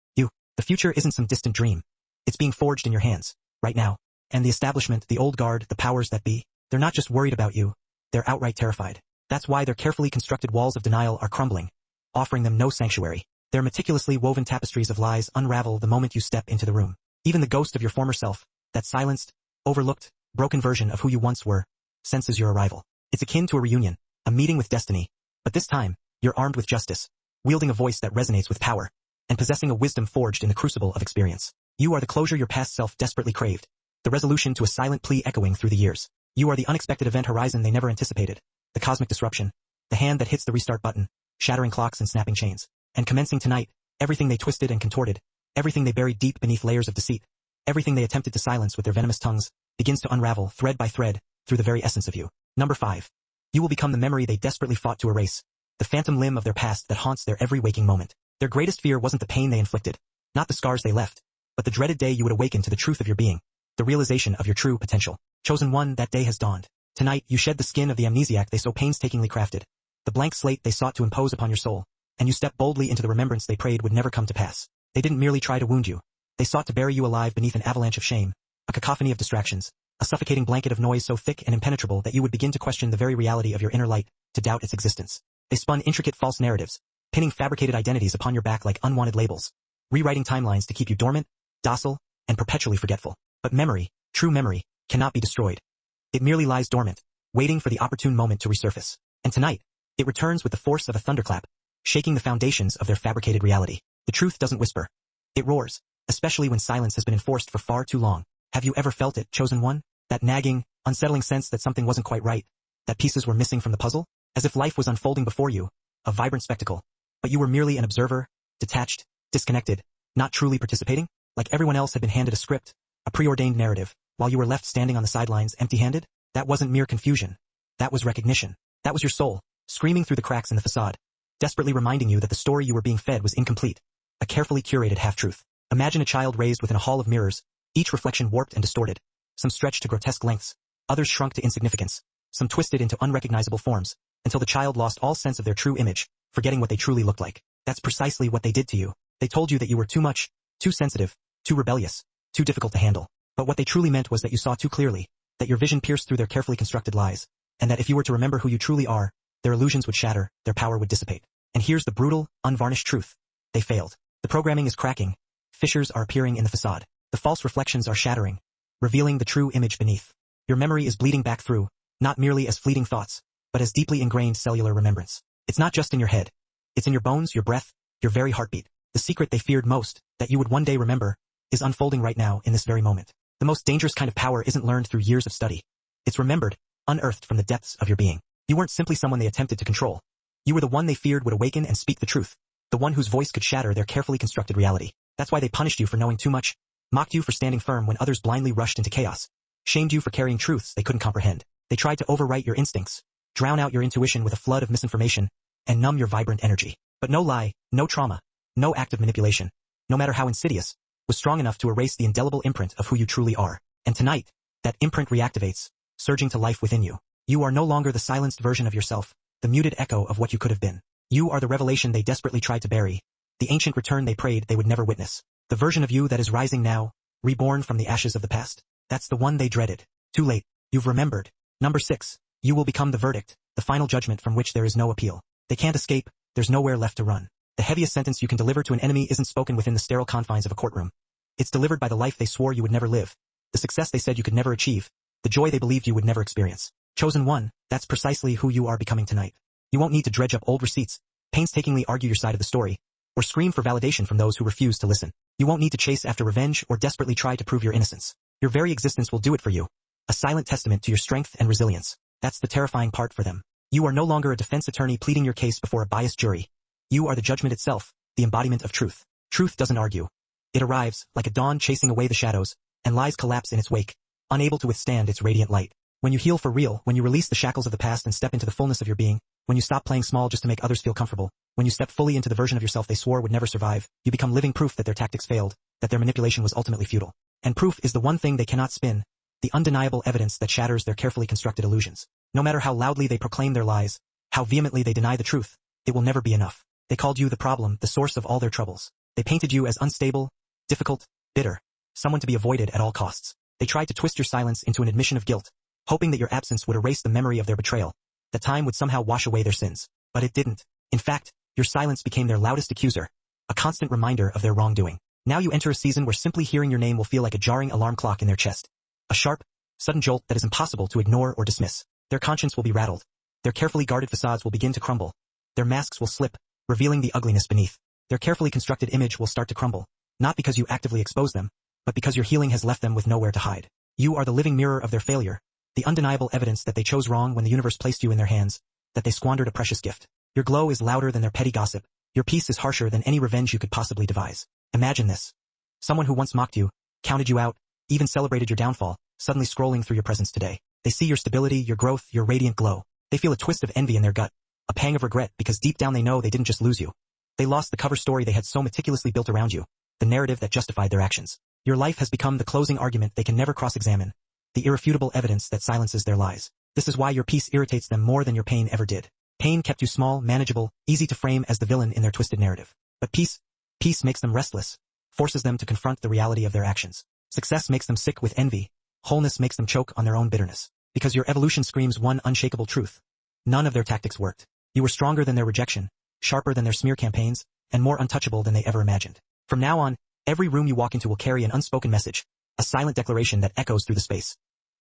The future isn't some distant dream. It's being forged in your hands, right now. And the establishment, the old guard, the powers that be, they're not just worried about you, they're outright terrified. That's why their carefully constructed walls of denial are crumbling, offering them no sanctuary. Their meticulously woven tapestries of lies unravel the moment you step into the room. Even the ghost of your former self, that silenced, overlooked, broken version of who you once were, senses your arrival. It's akin to a reunion, a meeting with destiny. But this time, you're armed with justice, wielding a voice that resonates with power, and possessing a wisdom forged in the crucible of experience. You are the closure your past self desperately craved, the resolution to a silent plea echoing through the years. You are the unexpected event horizon they never anticipated, the cosmic disruption, the hand that hits the restart button, shattering clocks and snapping chains. And commencing tonight, everything they twisted and contorted, everything they buried deep beneath layers of deceit, everything they attempted to silence with their venomous tongues, begins to unravel thread by thread through the very essence of you. Number 5. You will become the memory they desperately fought to erase, the phantom limb of their past that haunts their every waking moment. Their greatest fear wasn't the pain they inflicted, not the scars they left, but the dreaded day you would awaken to the truth of your being, the realization of your true potential. Chosen one, that day has dawned. Tonight, you shed the skin of the amnesiac they so painstakingly crafted, the blank slate they sought to impose upon your soul, and you step boldly into the remembrance they prayed would never come to pass. They didn't merely try to wound you. They sought to bury you alive beneath an avalanche of shame, a cacophony of distractions, a suffocating blanket of noise so thick and impenetrable that you would begin to question the very reality of your inner light, to doubt its existence. They spun intricate false narratives, pinning fabricated identities upon your back like unwanted labels, rewriting timelines to keep you dormant, docile, and perpetually forgetful. But memory, true memory, cannot be destroyed. It merely lies dormant, waiting for the opportune moment to resurface. And tonight, it returns with the force of a thunderclap, shaking the foundations of their fabricated reality. The truth doesn't whisper. It roars, especially when silence has been enforced for far too long. Have you ever felt it, chosen one? That nagging, unsettling sense that something wasn't quite right, that pieces were missing from the puzzle? As if life was unfolding before you, a vibrant spectacle, but you were merely an observer, detached, disconnected, not truly participating? Like everyone else had been handed a script, a preordained narrative, while you were left standing on the sidelines empty-handed? That wasn't mere confusion. That was recognition. That was your soul, screaming through the cracks in the facade, desperately reminding you that the story you were being fed was incomplete, a carefully curated half-truth. Imagine a child raised within a hall of mirrors, each reflection warped and distorted, some stretched to grotesque lengths, others shrunk to insignificance, some twisted into unrecognizable forms, until the child lost all sense of their true image, forgetting what they truly looked like. That's precisely what they did to you. They told you that you were too much, too sensitive, too rebellious, too difficult to handle. But what they truly meant was that you saw too clearly, that your vision pierced through their carefully constructed lies, and that if you were to remember who you truly are, their illusions would shatter, their power would dissipate. And here's the brutal, unvarnished truth. They failed. The programming is cracking. Fissures are appearing in the facade. The false reflections are shattering, revealing the true image beneath. Your memory is bleeding back through, not merely as fleeting thoughts, but as deeply ingrained cellular remembrance. It's not just in your head. It's in your bones, your breath, your very heartbeat. The secret they feared most, that you would one day remember, is unfolding right now in this very moment. The most dangerous kind of power isn't learned through years of study. It's remembered, unearthed from the depths of your being. You weren't simply someone they attempted to control. You were the one they feared would awaken and speak the truth, the one whose voice could shatter their carefully constructed reality. That's why they punished you for knowing too much, mocked you for standing firm when others blindly rushed into chaos, shamed you for carrying truths they couldn't comprehend. They tried to overwrite your instincts, drown out your intuition with a flood of misinformation, and numb your vibrant energy. But no lie, no trauma, no act of manipulation, no matter how insidious, was strong enough to erase the indelible imprint of who you truly are. And tonight, that imprint reactivates, surging to life within you. You are no longer the silenced version of yourself, the muted echo of what you could have been. You are the revelation they desperately tried to bury, the ancient return they prayed they would never witness. The version of you that is rising now, reborn from the ashes of the past. That's the one they dreaded. Too late. You've remembered. Number 6. You will become the verdict, the final judgment from which there is no appeal. They can't escape, there's nowhere left to run. The heaviest sentence you can deliver to an enemy isn't spoken within the sterile confines of a courtroom. It's delivered by the life they swore you would never live, the success they said you could never achieve, the joy they believed you would never experience. Chosen one, that's precisely who you are becoming tonight. You won't need to dredge up old receipts, painstakingly argue your side of the story, or scream for validation from those who refuse to listen. You won't need to chase after revenge or desperately try to prove your innocence. Your very existence will do it for you, a silent testament to your strength and resilience. That's the terrifying part for them. You are no longer a defense attorney pleading your case before a biased jury. You are the judgment itself, the embodiment of truth. Truth doesn't argue. It arrives, like a dawn chasing away the shadows, and lies collapse in its wake, unable to withstand its radiant light. When you heal for real, when you release the shackles of the past and step into the fullness of your being, when you stop playing small just to make others feel comfortable, when you step fully into the version of yourself they swore would never survive, you become living proof that their tactics failed, that their manipulation was ultimately futile. And proof is the one thing they cannot spin, the undeniable evidence that shatters their carefully constructed illusions. No matter how loudly they proclaim their lies, how vehemently they deny the truth, it will never be enough. They called you the problem, the source of all their troubles. They painted you as unstable, difficult, bitter, someone to be avoided at all costs. They tried to twist your silence into an admission of guilt, hoping that your absence would erase the memory of their betrayal, that time would somehow wash away their sins. But it didn't. In fact, your silence became their loudest accuser, a constant reminder of their wrongdoing. Now you enter a season where simply hearing your name will feel like a jarring alarm clock in their chest. A sharp, sudden jolt that is impossible to ignore or dismiss. Their conscience will be rattled. Their carefully guarded facades will begin to crumble. Their masks will slip, revealing the ugliness beneath. Their carefully constructed image will start to crumble, not because you actively expose them, but because your healing has left them with nowhere to hide. You are the living mirror of their failure, the undeniable evidence that they chose wrong when the universe placed you in their hands, that they squandered a precious gift. Your glow is louder than their petty gossip. Your peace is harsher than any revenge you could possibly devise. Imagine this. Someone who once mocked you, counted you out, even celebrated your downfall, suddenly scrolling through your presence today. They see your stability, your growth, your radiant glow. They feel a twist of envy in their gut, a pang of regret because deep down they know they didn't just lose you. They lost the cover story they had so meticulously built around you, the narrative that justified their actions. Your life has become the closing argument they can never cross-examine, the irrefutable evidence that silences their lies. This is why your peace irritates them more than your pain ever did. Pain kept you small, manageable, easy to frame as the villain in their twisted narrative. But peace makes them restless, forces them to confront the reality of their actions. Success makes them sick with envy. Wholeness makes them choke on their own bitterness. Because your evolution screams one unshakable truth. None of their tactics worked. You were stronger than their rejection, sharper than their smear campaigns, and more untouchable than they ever imagined. From now on, every room you walk into will carry an unspoken message, a silent declaration that echoes through the space.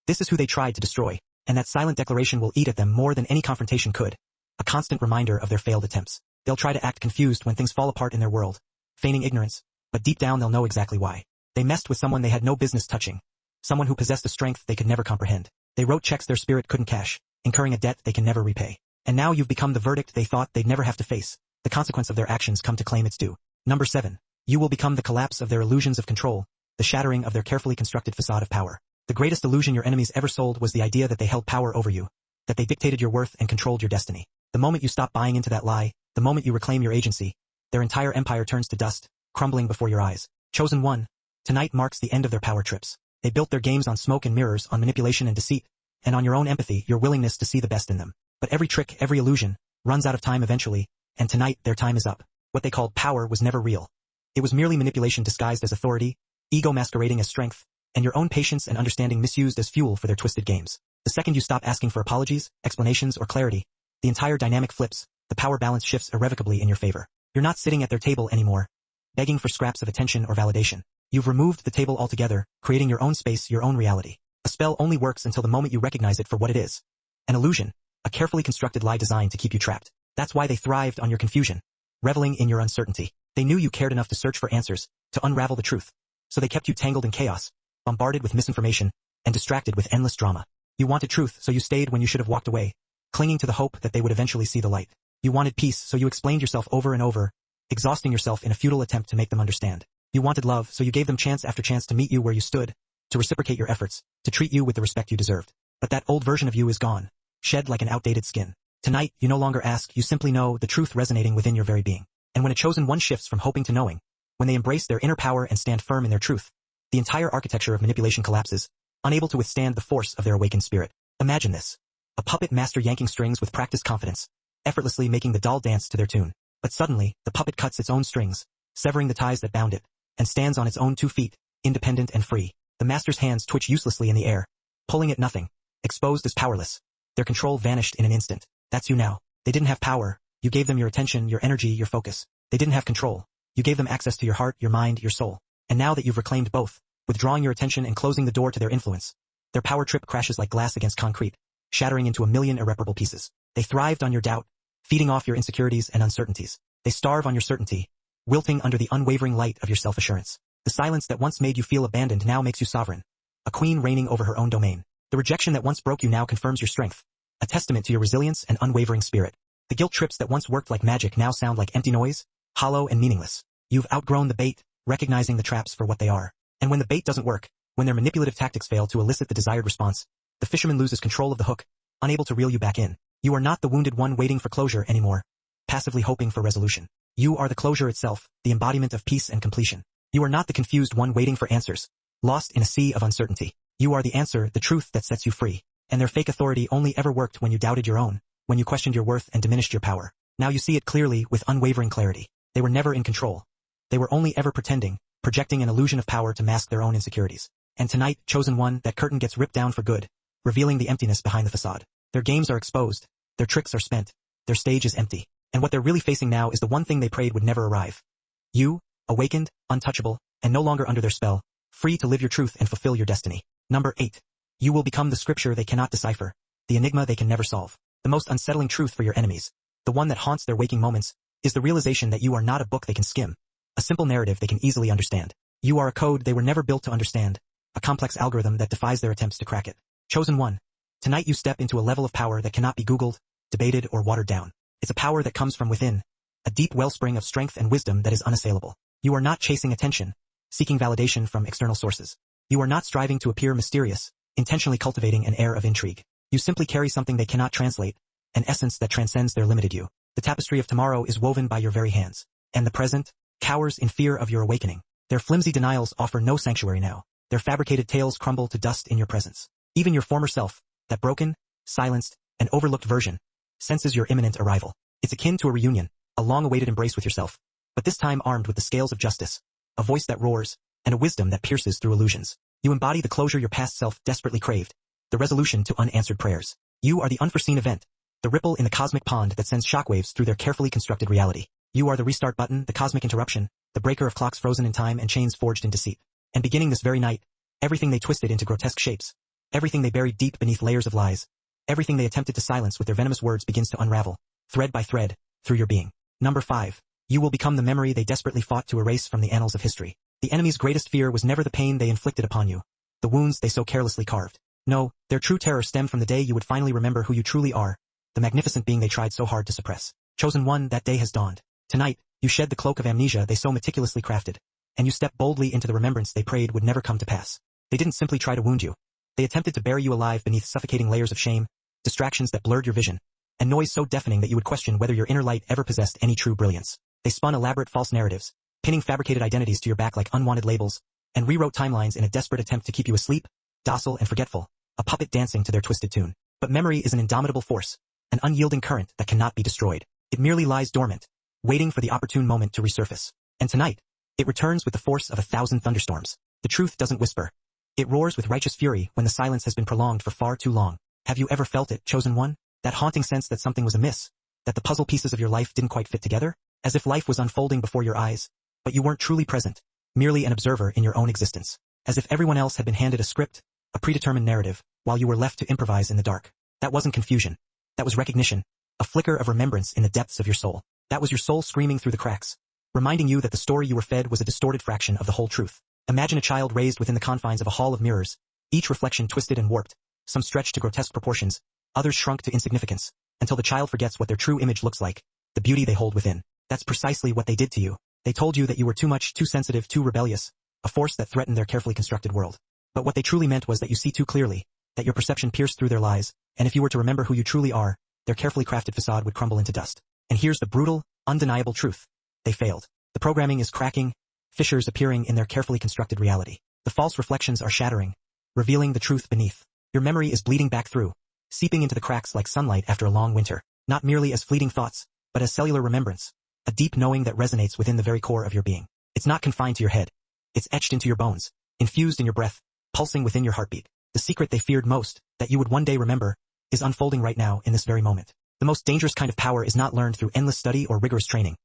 This is who they tried to destroy, and that silent declaration will eat at them more than any confrontation could, a constant reminder of their failed attempts. They'll try to act confused when things fall apart in their world, feigning ignorance, but deep down they'll know exactly why. They messed with someone they had no business touching, someone who possessed a strength they could never comprehend. They wrote checks their spirit couldn't cash, incurring a debt they can never repay. And now you've become the verdict they thought they'd never have to face. The consequence of their actions come to claim its due. Number 7. You will become the collapse of their illusions of control, the shattering of their carefully constructed facade of power. The greatest illusion your enemies ever sold was the idea that they held power over you, that they dictated your worth and controlled your destiny. The moment you stop buying into that lie, the moment you reclaim your agency, their entire empire turns to dust, crumbling before your eyes. Chosen one, tonight marks the end of their power trips. They built their games on smoke and mirrors, on manipulation and deceit, and on your own empathy, your willingness to see the best in them. But every trick, every illusion, runs out of time eventually, and tonight their time is up. What they called power was never real. It was merely manipulation disguised as authority, ego masquerading as strength, and your own patience and understanding misused as fuel for their twisted games. The second you stop asking for apologies, explanations, or clarity, the entire dynamic flips, the power balance shifts irrevocably in your favor. You're not sitting at their table anymore, begging for scraps of attention or validation. You've removed the table altogether, creating your own space, your own reality. A spell only works until the moment you recognize it for what it is. An illusion, a carefully constructed lie designed to keep you trapped. That's why they thrived on your confusion, reveling in your uncertainty. They knew you cared enough to search for answers, to unravel the truth. So they kept you tangled in chaos, bombarded with misinformation, and distracted with endless drama. You wanted truth, so you stayed when you should have walked away, clinging to the hope that they would eventually see the light. You wanted peace, so you explained yourself over and over, exhausting yourself in a futile attempt to make them understand. You wanted love, so you gave them chance after chance to meet you where you stood, to reciprocate your efforts, to treat you with the respect you deserved. But that old version of you is gone, shed like an outdated skin. Tonight, you no longer ask, you simply know, the truth resonating within your very being. And when a chosen one shifts from hoping to knowing, when they embrace their inner power and stand firm in their truth, the entire architecture of manipulation collapses, unable to withstand the force of their awakened spirit. Imagine this. A puppet master yanking strings with practiced confidence, effortlessly making the doll dance to their tune. But suddenly, the puppet cuts its own strings, severing the ties that bound it, and stands on its own 2 feet, independent and free. The master's hands twitch uselessly in the air, pulling at nothing, exposed as powerless. Their control vanished in an instant. That's you now. They didn't have power. You gave them your attention, your energy, your focus. They didn't have control. You gave them access to your heart, your mind, your soul. And now that you've reclaimed both, withdrawing your attention and closing the door to their influence, their power trip crashes like glass against concrete, shattering into a million irreparable pieces. They thrived on your doubt, feeding off your insecurities and uncertainties. They starve on your certainty, wilting under the unwavering light of your self-assurance. The silence that once made you feel abandoned now makes you sovereign, a queen reigning over her own domain. The rejection that once broke you now confirms your strength, a testament to your resilience and unwavering spirit. The guilt trips that once worked like magic now sound like empty noise, hollow and meaningless. You've outgrown the bait, recognizing the traps for what they are. And when the bait doesn't work, when their manipulative tactics fail to elicit the desired response, the fisherman loses control of the hook, unable to reel you back in. You are not the wounded one waiting for closure anymore, passively hoping for resolution. You are the closure itself, the embodiment of peace and completion. You are not the confused one waiting for answers, lost in a sea of uncertainty. You are the answer, the truth that sets you free. And their fake authority only ever worked when you doubted your own, when you questioned your worth and diminished your power. Now you see it clearly, with unwavering clarity. They were never in control. They were only ever pretending, projecting an illusion of power to mask their own insecurities. And tonight, chosen one, that curtain gets ripped down for good, revealing the emptiness behind the facade. Their games are exposed, their tricks are spent, their stage is empty. And what they're really facing now is the one thing they prayed would never arrive. You, awakened, untouchable, and no longer under their spell, free to live your truth and fulfill your destiny. Number 8. You will become the scripture they cannot decipher, the enigma they can never solve. The most unsettling truth for your enemies, the one that haunts their waking moments, is the realization that you are not a book they can skim, a simple narrative they can easily understand. You are a code they were never built to understand, a complex algorithm that defies their attempts to crack it. Chosen one. Tonight you step into a level of power that cannot be Googled, debated, or watered down. It's a power that comes from within, a deep wellspring of strength and wisdom that is unassailable. You are not chasing attention, seeking validation from external sources. You are not striving to appear mysterious, intentionally cultivating an air of intrigue. You simply carry something they cannot translate, an essence that transcends their limited you. The tapestry of tomorrow is woven by your very hands, and the present cowers in fear of your awakening. Their flimsy denials offer no sanctuary now. Their fabricated tales crumble to dust in your presence. Even your former self, that broken, silenced, and overlooked version, senses your imminent arrival. It's akin to a reunion, a long-awaited embrace with yourself, but this time armed with the scales of justice, a voice that roars, and a wisdom that pierces through illusions. You embody the closure your past self desperately craved, the resolution to unanswered prayers. You are the unforeseen event, the ripple in the cosmic pond that sends shockwaves through their carefully constructed reality. You are the restart button, the cosmic interruption, the breaker of clocks frozen in time and chains forged in deceit. And beginning this very night, everything they twisted into grotesque shapes, everything they buried deep beneath layers of lies, everything they attempted to silence with their venomous words begins to unravel, thread by thread, through your being. Number 5. You will become the memory they desperately fought to erase from the annals of history. The enemy's greatest fear was never the pain they inflicted upon you, the wounds they so carelessly carved. No, their true terror stemmed from the day you would finally remember who you truly are, the magnificent being they tried so hard to suppress. Chosen one, that day has dawned. Tonight, you shed the cloak of amnesia they so meticulously crafted, and you step boldly into the remembrance they prayed would never come to pass. They didn't simply try to wound you. They attempted to bury you alive beneath suffocating layers of shame, distractions that blurred your vision, and noise so deafening that you would question whether your inner light ever possessed any true brilliance. They spun elaborate false narratives, pinning fabricated identities to your back like unwanted labels, and rewrote timelines in a desperate attempt to keep you asleep, docile and forgetful, a puppet dancing to their twisted tune. But memory is an indomitable force, an unyielding current that cannot be destroyed. It merely lies dormant, waiting for the opportune moment to resurface. And tonight, it returns with the force of 1,000 thunderstorms. The truth doesn't whisper. It roars with righteous fury when the silence has been prolonged for far too long. Have you ever felt it, chosen one? That haunting sense that something was amiss, that the puzzle pieces of your life didn't quite fit together, as if life was unfolding before your eyes, but you weren't truly present, merely an observer in your own existence, as if everyone else had been handed a script, a predetermined narrative, while you were left to improvise in the dark. That wasn't confusion. That was recognition, a flicker of remembrance in the depths of your soul. That was your soul screaming through the cracks, reminding you that the story you were fed was a distorted fraction of the whole truth. Imagine a child raised within the confines of a hall of mirrors, each reflection twisted and warped, some stretched to grotesque proportions, others shrunk to insignificance, until the child forgets what their true image looks like, the beauty they hold within. That's precisely what they did to you. They told you that you were too much, too sensitive, too rebellious, a force that threatened their carefully constructed world. But what they truly meant was that you see too clearly, that your perception pierced through their lies, and if you were to remember who you truly are, their carefully crafted facade would crumble into dust. And here's the brutal, undeniable truth. They failed. The programming is cracking, fissures appearing in their carefully constructed reality. The false reflections are shattering, revealing the truth beneath. Your memory is bleeding back through, seeping into the cracks like sunlight after a long winter, not merely as fleeting thoughts, but as cellular remembrance, a deep knowing that resonates within the very core of your being. It's not confined to your head. It's etched into your bones, infused in your breath, pulsing within your heartbeat. The secret they feared most, that you would one day remember, is unfolding right now in this very moment. The most dangerous kind of power is not learned through endless study or rigorous training.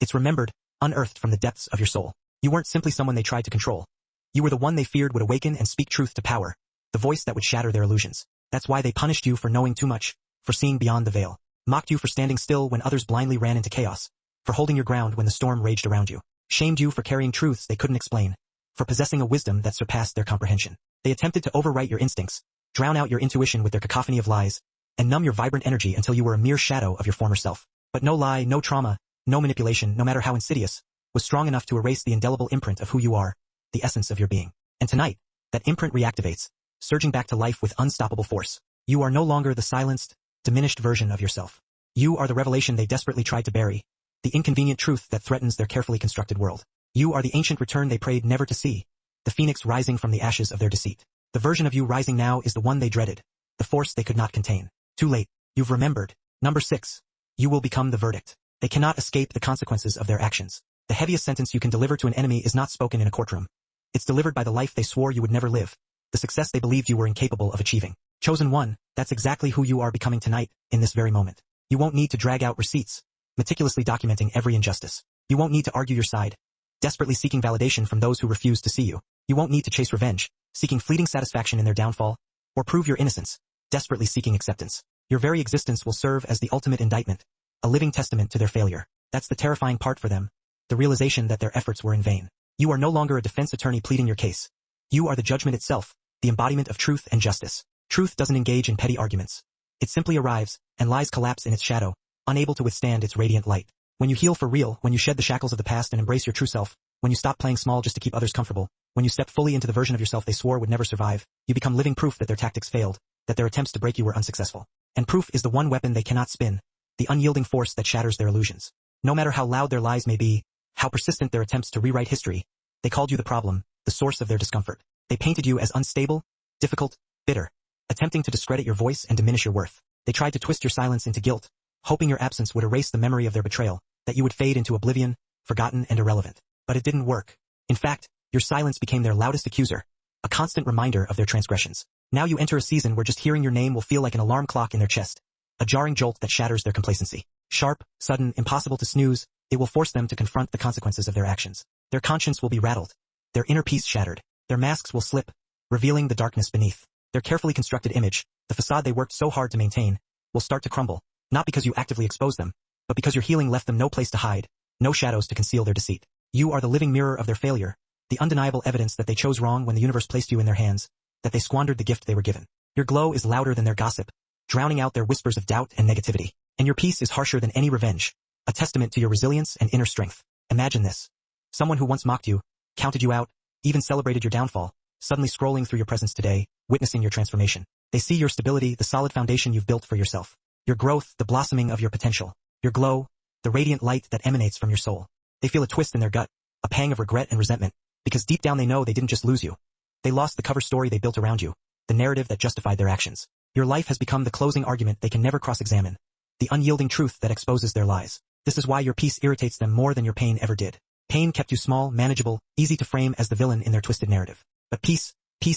It's remembered, unearthed from the depths of your soul. You weren't simply someone they tried to control. You were the one they feared would awaken and speak truth to power, the voice that would shatter their illusions. That's why they punished you for knowing too much, for seeing beyond the veil, mocked you for standing still when others blindly ran into chaos, for holding your ground when the storm raged around you, shamed you for carrying truths they couldn't explain, for possessing a wisdom that surpassed their comprehension. They attempted to overwrite your instincts, drown out your intuition with their cacophony of lies, and numb your vibrant energy until you were a mere shadow of your former self. But no lie, no trauma, no manipulation, no matter how insidious, was strong enough to erase the indelible imprint of who you are, the essence of your being. And tonight, that imprint reactivates, surging back to life with unstoppable force. You are no longer the silenced, diminished version of yourself. You are the revelation they desperately tried to bury, the inconvenient truth that threatens their carefully constructed world. You are the ancient return they prayed never to see, the phoenix rising from the ashes of their deceit. The version of you rising now is the one they dreaded, the force they could not contain. Too late. You've remembered. Number 6. You will become the verdict. They cannot escape the consequences of their actions. The heaviest sentence you can deliver to an enemy is not spoken in a courtroom. It's delivered by the life they swore you would never live, the success they believed you were incapable of achieving. Chosen one, that's exactly who you are becoming tonight, in this very moment. You won't need to drag out receipts, meticulously documenting every injustice. You won't need to argue your side, desperately seeking validation from those who refuse to see you. You won't need to chase revenge, seeking fleeting satisfaction in their downfall, or prove your innocence, desperately seeking acceptance. Your very existence will serve as the ultimate indictment, a living testament to their failure. That's the terrifying part for them, the realization that their efforts were in vain. You are no longer a defense attorney pleading your case. You are the judgment itself, the embodiment of truth and justice. Truth doesn't engage in petty arguments. It simply arrives, and lies collapse in its shadow, unable to withstand its radiant light. When you heal for real, when you shed the shackles of the past and embrace your true self, when you stop playing small just to keep others comfortable, when you step fully into the version of yourself they swore would never survive, you become living proof that their tactics failed, that their attempts to break you were unsuccessful. And proof is the one weapon they cannot spin, the unyielding force that shatters their illusions. No matter how loud their lies may be, how persistent their attempts to rewrite history, they called you the problem, the source of their discomfort. They painted you as unstable, difficult, bitter, attempting to discredit your voice and diminish your worth. They tried to twist your silence into guilt, hoping your absence would erase the memory of their betrayal, that you would fade into oblivion, forgotten and irrelevant. But it didn't work. In fact, your silence became their loudest accuser, a constant reminder of their transgressions. Now you enter a season where just hearing your name will feel like an alarm clock in their chest, a jarring jolt that shatters their complacency. Sharp, sudden, impossible to snooze, it will force them to confront the consequences of their actions. Their conscience will be rattled, their inner peace shattered, their masks will slip, revealing the darkness beneath. Their carefully constructed image, the facade they worked so hard to maintain, will start to crumble, not because you actively expose them, but because your healing left them no place to hide, no shadows to conceal their deceit. You are the living mirror of their failure, the undeniable evidence that they chose wrong when the universe placed you in their hands, that they squandered the gift they were given. Your glow is louder than their gossip, drowning out their whispers of doubt and negativity. And your peace is harsher than any revenge, a testament to your resilience and inner strength. Imagine this. Someone who once mocked you, counted you out, even celebrated your downfall, suddenly scrolling through your presence today, witnessing your transformation. They see your stability, the solid foundation you've built for yourself. Your growth, the blossoming of your potential. Your glow, the radiant light that emanates from your soul. They feel a twist in their gut, a pang of regret and resentment, because deep down they know they didn't just lose you. They lost the cover story they built around you, the narrative that justified their actions. Your life has become the closing argument they can never cross-examine, the unyielding truth that exposes their lies. This is why your peace irritates them more than your pain ever did. Pain kept you small, manageable, easy to frame as the villain in their twisted narrative. But peace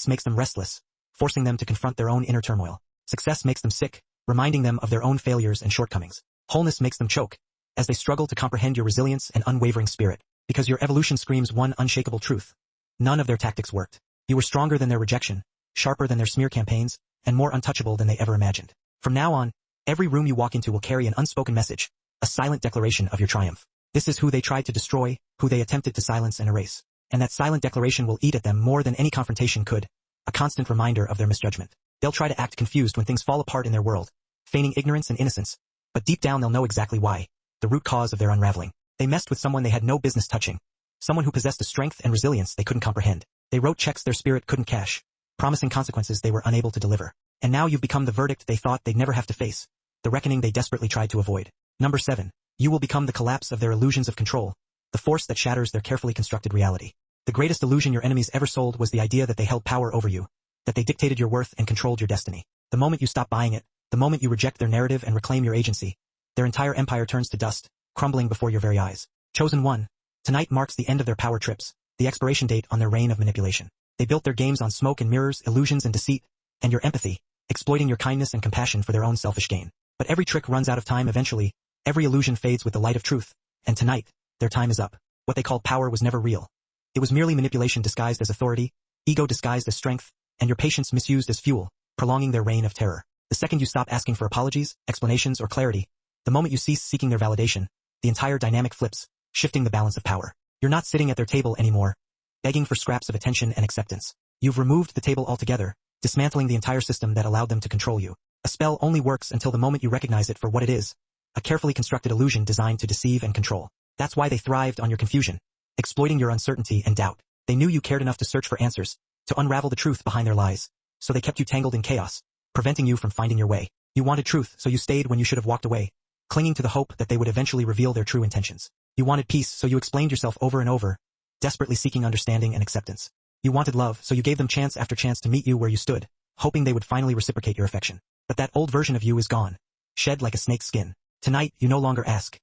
makes them restless, forcing them to confront their own inner turmoil. Success makes them sick, reminding them of their own failures and shortcomings. Wholeness makes them choke, as they struggle to comprehend your resilience and unwavering spirit. Because your evolution screams one unshakable truth. None of their tactics worked. You were stronger than their rejection, sharper than their smear campaigns, and more untouchable than they ever imagined. From now on, every room you walk into will carry an unspoken message, a silent declaration of your triumph. This is who they tried to destroy, who they attempted to silence and erase. And that silent declaration will eat at them more than any confrontation could, a constant reminder of their misjudgment. They'll try to act confused when things fall apart in their world, feigning ignorance and innocence, but deep down they'll know exactly why, the root cause of their unraveling. They messed with someone they had no business touching, someone who possessed a strength and resilience they couldn't comprehend. They wrote checks their spirit couldn't cash, promising consequences they were unable to deliver. And now you've become the verdict they thought they'd never have to face, the reckoning they desperately tried to avoid. Number 7. You will become the collapse of their illusions of control, the force that shatters their carefully constructed reality. The greatest illusion your enemies ever sold was the idea that they held power over you, that they dictated your worth and controlled your destiny. The moment you stop buying it, the moment you reject their narrative and reclaim your agency, their entire empire turns to dust, crumbling before your very eyes. Chosen one. Tonight marks the end of their power trips, the expiration date on their reign of manipulation. They built their games on smoke and mirrors, illusions and deceit, and your empathy, exploiting your kindness and compassion for their own selfish gain. But every trick runs out of time eventually, every illusion fades with the light of truth, and tonight, their time is up. What they called power was never real. It was merely manipulation disguised as authority, ego disguised as strength, and your patience misused as fuel, prolonging their reign of terror. The second you stop asking for apologies, explanations, or clarity, the moment you cease seeking their validation, the entire dynamic flips, shifting the balance of power. You're not sitting at their table anymore, begging for scraps of attention and acceptance. You've removed the table altogether, dismantling the entire system that allowed them to control you. A spell only works until the moment you recognize it for what it is, a carefully constructed illusion designed to deceive and control. That's why they thrived on your confusion, exploiting your uncertainty and doubt. They knew you cared enough to search for answers, to unravel the truth behind their lies, so they kept you tangled in chaos, preventing you from finding your way. You wanted truth, so you stayed when you should have walked away, clinging to the hope that they would eventually reveal their true intentions. You wanted peace, so you explained yourself over and over, desperately seeking understanding and acceptance. You wanted love, so you gave them chance after chance to meet you where you stood, hoping they would finally reciprocate your affection. But that old version of you is gone, shed like a snake's skin. Tonight, you no longer ask,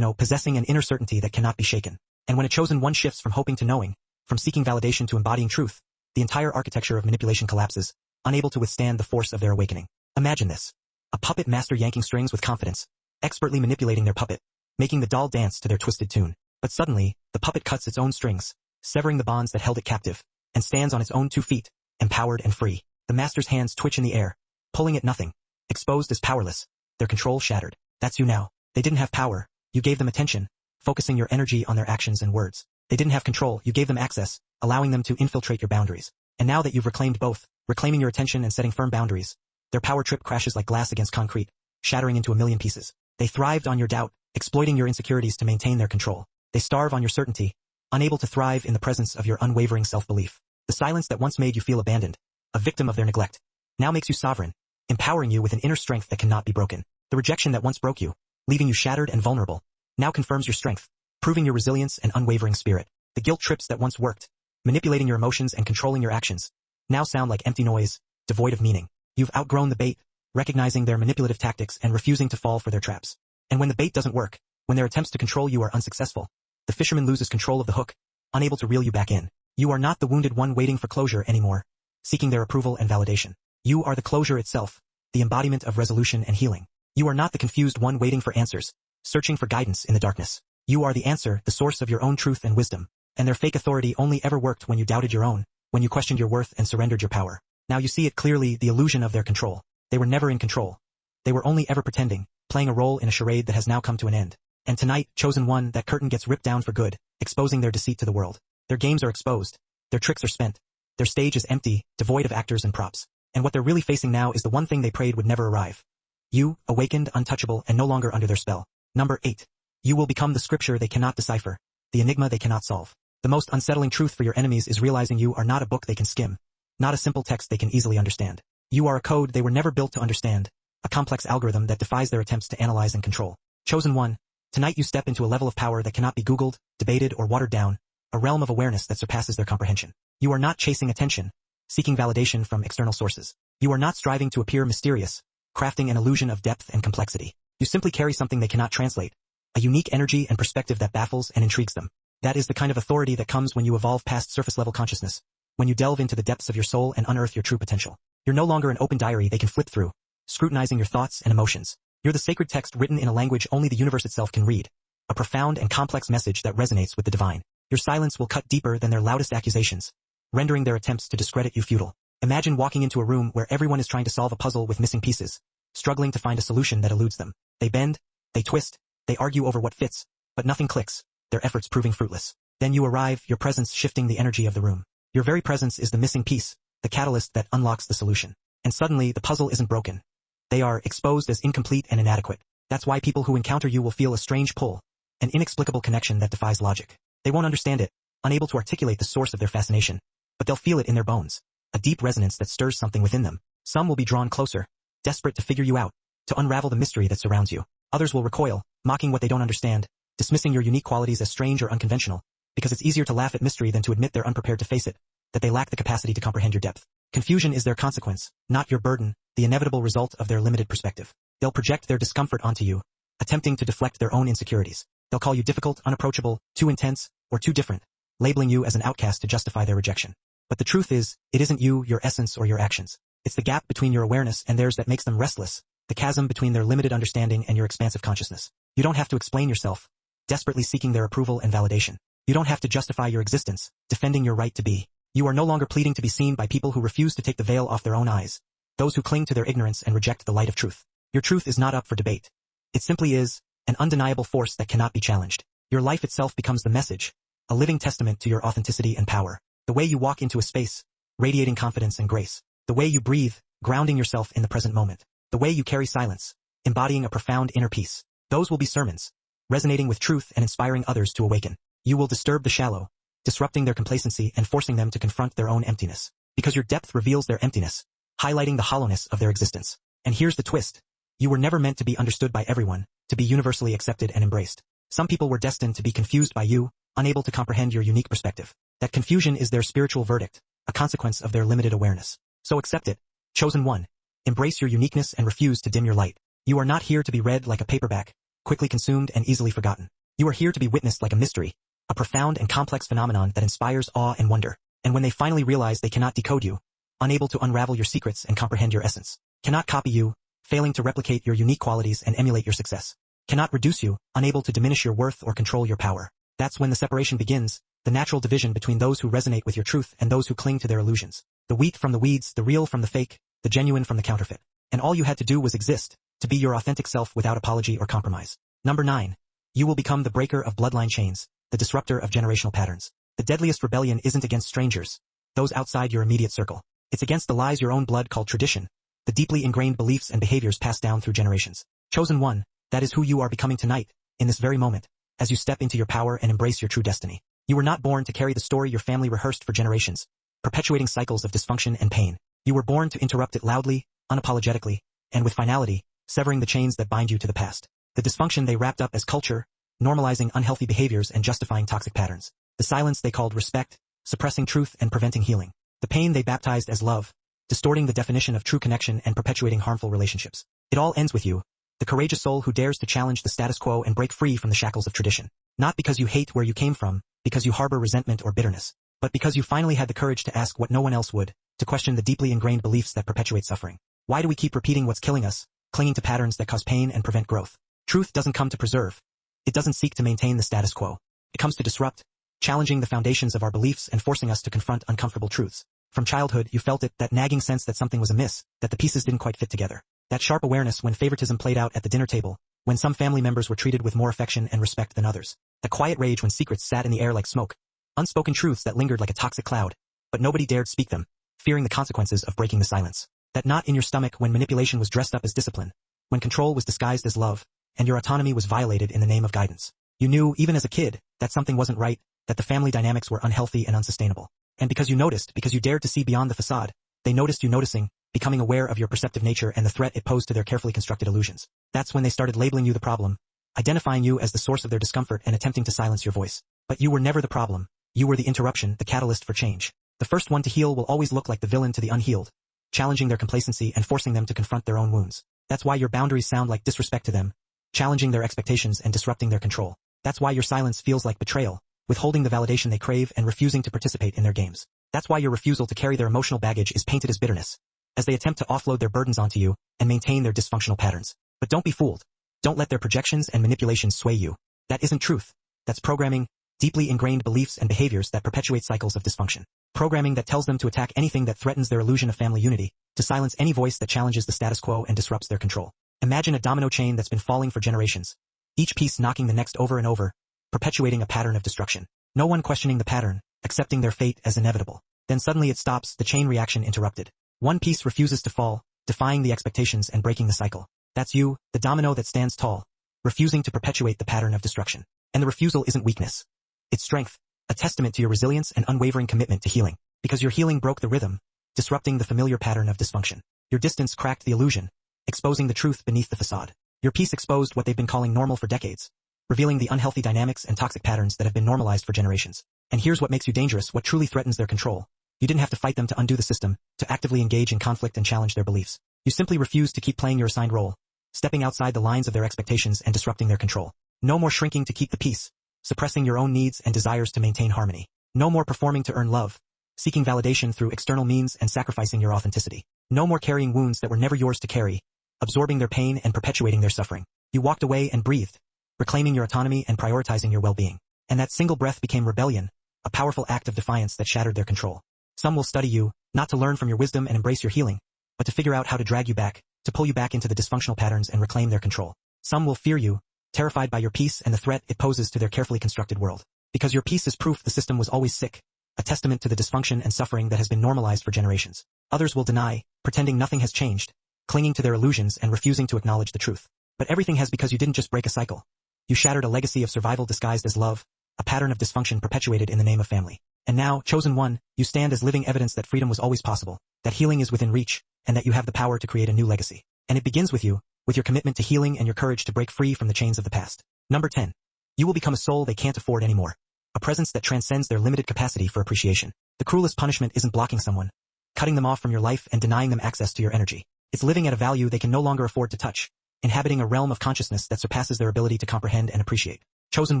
possessing an inner certainty that cannot be shaken. And when a chosen one shifts from hoping to knowing, from seeking validation to embodying truth, the entire architecture of manipulation collapses, unable to withstand the force of their awakening. Imagine this. A puppet master yanking strings with confidence, expertly manipulating their puppet, making the doll dance to their twisted tune. But suddenly, the puppet cuts its own strings, severing the bonds that held it captive, and stands on its own 2 feet, empowered and free. The master's hands twitch in the air, pulling at nothing, exposed as powerless, their control shattered. That's you now. They didn't have power, you gave them attention, focusing your energy on their actions and words. They didn't have control, you gave them access, allowing them to infiltrate your boundaries. And now that you've reclaimed both, reclaiming your attention and setting firm boundaries, their power trip crashes like glass against concrete, shattering into a million pieces. They thrived on your doubt, exploiting your insecurities to maintain their control. They starve on your certainty, unable to thrive in the presence of your unwavering self-belief. The silence that once made you feel abandoned, a victim of their neglect, now makes you sovereign, empowering you with an inner strength that cannot be broken. The rejection that once broke you, leaving you shattered and vulnerable, now confirms your strength, proving your resilience and unwavering spirit. The guilt trips that once worked, manipulating your emotions and controlling your actions, now sound like empty noise, devoid of meaning. You've outgrown the bait, recognizing their manipulative tactics and refusing to fall for their traps. And when the bait doesn't work, when their attempts to control you are unsuccessful, the fisherman loses control of the hook, unable to reel you back in. You are not the wounded one waiting for closure anymore, seeking their approval and validation. You are the closure itself, the embodiment of resolution and healing. You are not the confused one waiting for answers, searching for guidance in the darkness. You are the answer, the source of your own truth and wisdom. And their fake authority only ever worked when you doubted your own, when you questioned your worth and surrendered your power. Now you see it clearly, the illusion of their control. They were never in control. They were only ever pretending, playing a role in a charade that has now come to an end. And tonight, chosen one, that curtain gets ripped down for good, exposing their deceit to the world. Their games are exposed. Their tricks are spent. Their stage is empty, devoid of actors and props. And what they're really facing now is the one thing they prayed would never arrive. You, awakened, untouchable, and no longer under their spell. Number 8. You will become the scripture they cannot decipher, the enigma they cannot solve. The most unsettling truth for your enemies is realizing you are not a book they can skim, not a simple text they can easily understand. You are a code they were never built to understand, a complex algorithm that defies their attempts to analyze and control. Chosen one, tonight you step into a level of power that cannot be Googled, debated, or watered down, a realm of awareness that surpasses their comprehension. You are not chasing attention, seeking validation from external sources. You are not striving to appear mysterious, crafting an illusion of depth and complexity. You simply carry something they cannot translate, a unique energy and perspective that baffles and intrigues them. That is the kind of authority that comes when you evolve past surface-level consciousness, when you delve into the depths of your soul and unearth your true potential. You're no longer an open diary they can flip through, scrutinizing your thoughts and emotions. You're the sacred text written in a language only the universe itself can read, a profound and complex message that resonates with the divine. Your silence will cut deeper than their loudest accusations, rendering their attempts to discredit you futile. Imagine walking into a room where everyone is trying to solve a puzzle with missing pieces, struggling to find a solution that eludes them. They bend, they twist, they argue over what fits, but nothing clicks, their efforts proving fruitless. Then you arrive, your presence shifting the energy of the room. Your very presence is the missing piece, the catalyst that unlocks the solution. And suddenly, the puzzle isn't broken. They are exposed as incomplete and inadequate. That's why people who encounter you will feel a strange pull, an inexplicable connection that defies logic. They won't understand it, unable to articulate the source of their fascination, but they'll feel it in their bones, a deep resonance that stirs something within them. Some will be drawn closer, desperate to figure you out, to unravel the mystery that surrounds you. Others will recoil, mocking what they don't understand, dismissing your unique qualities as strange or unconventional, because it's easier to laugh at mystery than to admit they're unprepared to face it, that they lack the capacity to comprehend your depth. Confusion is their consequence, not your burden, the inevitable result of their limited perspective. They'll project their discomfort onto you, attempting to deflect their own insecurities. They'll call you difficult, unapproachable, too intense, or too different, labeling you as an outcast to justify their rejection. But the truth is, it isn't you, your essence, or your actions. It's the gap between your awareness and theirs that makes them restless, the chasm between their limited understanding and your expansive consciousness. You don't have to explain yourself, desperately seeking their approval and validation. You don't have to justify your existence, defending your right to be. You are no longer pleading to be seen by people who refuse to take the veil off their own eyes, those who cling to their ignorance and reject the light of truth. Your truth is not up for debate. It simply is, an undeniable force that cannot be challenged. Your life itself becomes the message, a living testament to your authenticity and power. The way you walk into a space, radiating confidence and grace. The way you breathe, grounding yourself in the present moment. The way you carry silence, embodying a profound inner peace. Those will be sermons, resonating with truth and inspiring others to awaken. You will disturb the shallow, disrupting their complacency and forcing them to confront their own emptiness. Because your depth reveals their emptiness, highlighting the hollowness of their existence. And here's the twist. You were never meant to be understood by everyone, to be universally accepted and embraced. Some people were destined to be confused by you, unable to comprehend your unique perspective. That confusion is their spiritual verdict, a consequence of their limited awareness. So accept it, chosen one. Embrace your uniqueness and refuse to dim your light. You are not here to be read like a paperback, quickly consumed and easily forgotten. You are here to be witnessed like a mystery, a profound and complex phenomenon that inspires awe and wonder. And when they finally realize they cannot decode you, unable to unravel your secrets and comprehend your essence, cannot copy you, failing to replicate your unique qualities and emulate your success, cannot reduce you, unable to diminish your worth or control your power. That's when the separation begins, the natural division between those who resonate with your truth and those who cling to their illusions. The wheat from the weeds, the real from the fake, the genuine from the counterfeit. And all you had to do was exist, to be your authentic self without apology or compromise. Number 9. You will become the breaker of bloodline chains, the disruptor of generational patterns. The deadliest rebellion isn't against strangers, those outside your immediate circle. It's against the lies your own blood called tradition, the deeply ingrained beliefs and behaviors passed down through generations. Chosen one, that is who you are becoming tonight, in this very moment, as you step into your power and embrace your true destiny. You were not born to carry the story your family rehearsed for generations, perpetuating cycles of dysfunction and pain. You were born to interrupt it loudly, unapologetically, and with finality, severing the chains that bind you to the past. The dysfunction they wrapped up as culture, normalizing unhealthy behaviors and justifying toxic patterns. The silence they called respect, suppressing truth and preventing healing. The pain they baptized as love, distorting the definition of true connection and perpetuating harmful relationships. It all ends with you, the courageous soul who dares to challenge the status quo and break free from the shackles of tradition. Not because you hate where you came from, because you harbor resentment or bitterness, but because you finally had the courage to ask what no one else would, to question the deeply ingrained beliefs that perpetuate suffering. Why do we keep repeating what's killing us, clinging to patterns that cause pain and prevent growth? Truth doesn't come to preserve. It doesn't seek to maintain the status quo. It comes to disrupt, challenging the foundations of our beliefs and forcing us to confront uncomfortable truths. From childhood, you felt it, that nagging sense that something was amiss, that the pieces didn't quite fit together. That sharp awareness when favoritism played out at the dinner table, when some family members were treated with more affection and respect than others. That quiet rage when secrets sat in the air like smoke. Unspoken truths that lingered like a toxic cloud, but nobody dared speak them, fearing the consequences of breaking the silence. That knot in your stomach when manipulation was dressed up as discipline, when control was disguised as love, and your autonomy was violated in the name of guidance. You knew, even as a kid, that something wasn't right, that the family dynamics were unhealthy and unsustainable. And because you noticed, because you dared to see beyond the facade, they noticed you noticing, becoming aware of your perceptive nature and the threat it posed to their carefully constructed illusions. That's when they started labeling you the problem, identifying you as the source of their discomfort and attempting to silence your voice. But you were never the problem. You were the interruption, the catalyst for change. The first one to heal will always look like the villain to the unhealed, challenging their complacency and forcing them to confront their own wounds. That's why your boundaries sound like disrespect to them, challenging their expectations and disrupting their control. That's why your silence feels like betrayal, withholding the validation they crave and refusing to participate in their games. That's why your refusal to carry their emotional baggage is painted as bitterness, as they attempt to offload their burdens onto you and maintain their dysfunctional patterns. But don't be fooled. Don't let their projections and manipulations sway you. That isn't truth. That's programming, deeply ingrained beliefs and behaviors that perpetuate cycles of dysfunction. Programming that tells them to attack anything that threatens their illusion of family unity, to silence any voice that challenges the status quo and disrupts their control. Imagine a domino chain that's been falling for generations, each piece knocking the next over and over, perpetuating a pattern of destruction. No one questioning the pattern, accepting their fate as inevitable. Then suddenly it stops, the chain reaction interrupted. One piece refuses to fall, defying the expectations and breaking the cycle. That's you, the domino that stands tall, refusing to perpetuate the pattern of destruction. And the refusal isn't weakness. It's strength, a testament to your resilience and unwavering commitment to healing. Because your healing broke the rhythm, disrupting the familiar pattern of dysfunction. Your distance cracked the illusion, exposing the truth beneath the facade. Your peace exposed what they've been calling normal for decades, revealing the unhealthy dynamics and toxic patterns that have been normalized for generations. And here's what makes you dangerous, what truly threatens their control. You didn't have to fight them to undo the system, to actively engage in conflict and challenge their beliefs. You simply refused to keep playing your assigned role, stepping outside the lines of their expectations and disrupting their control. No more shrinking to keep the peace, suppressing your own needs and desires to maintain harmony. No more performing to earn love, seeking validation through external means and sacrificing your authenticity. No more carrying wounds that were never yours to carry, absorbing their pain and perpetuating their suffering. You walked away and breathed, reclaiming your autonomy and prioritizing your well-being. And that single breath became rebellion, a powerful act of defiance that shattered their control. Some will study you, not to learn from your wisdom and embrace your healing, but to figure out how to drag you back, to pull you back into the dysfunctional patterns and reclaim their control. Some will fear you, terrified by your peace and the threat it poses to their carefully constructed world. Because your peace is proof the system was always sick, a testament to the dysfunction and suffering that has been normalized for generations. Others will deny, pretending nothing has changed, clinging to their illusions and refusing to acknowledge the truth. But everything has, because you didn't just break a cycle. You shattered a legacy of survival disguised as love, a pattern of dysfunction perpetuated in the name of family. And now, chosen one, you stand as living evidence that freedom was always possible, that healing is within reach, and that you have the power to create a new legacy. And it begins with you, with your commitment to healing and your courage to break free from the chains of the past. Number 10. You will become a soul they can't afford anymore. A presence that transcends their limited capacity for appreciation. The cruelest punishment isn't blocking someone, cutting them off from your life and denying them access to your energy. It's living at a value they can no longer afford to touch, inhabiting a realm of consciousness that surpasses their ability to comprehend and appreciate. Chosen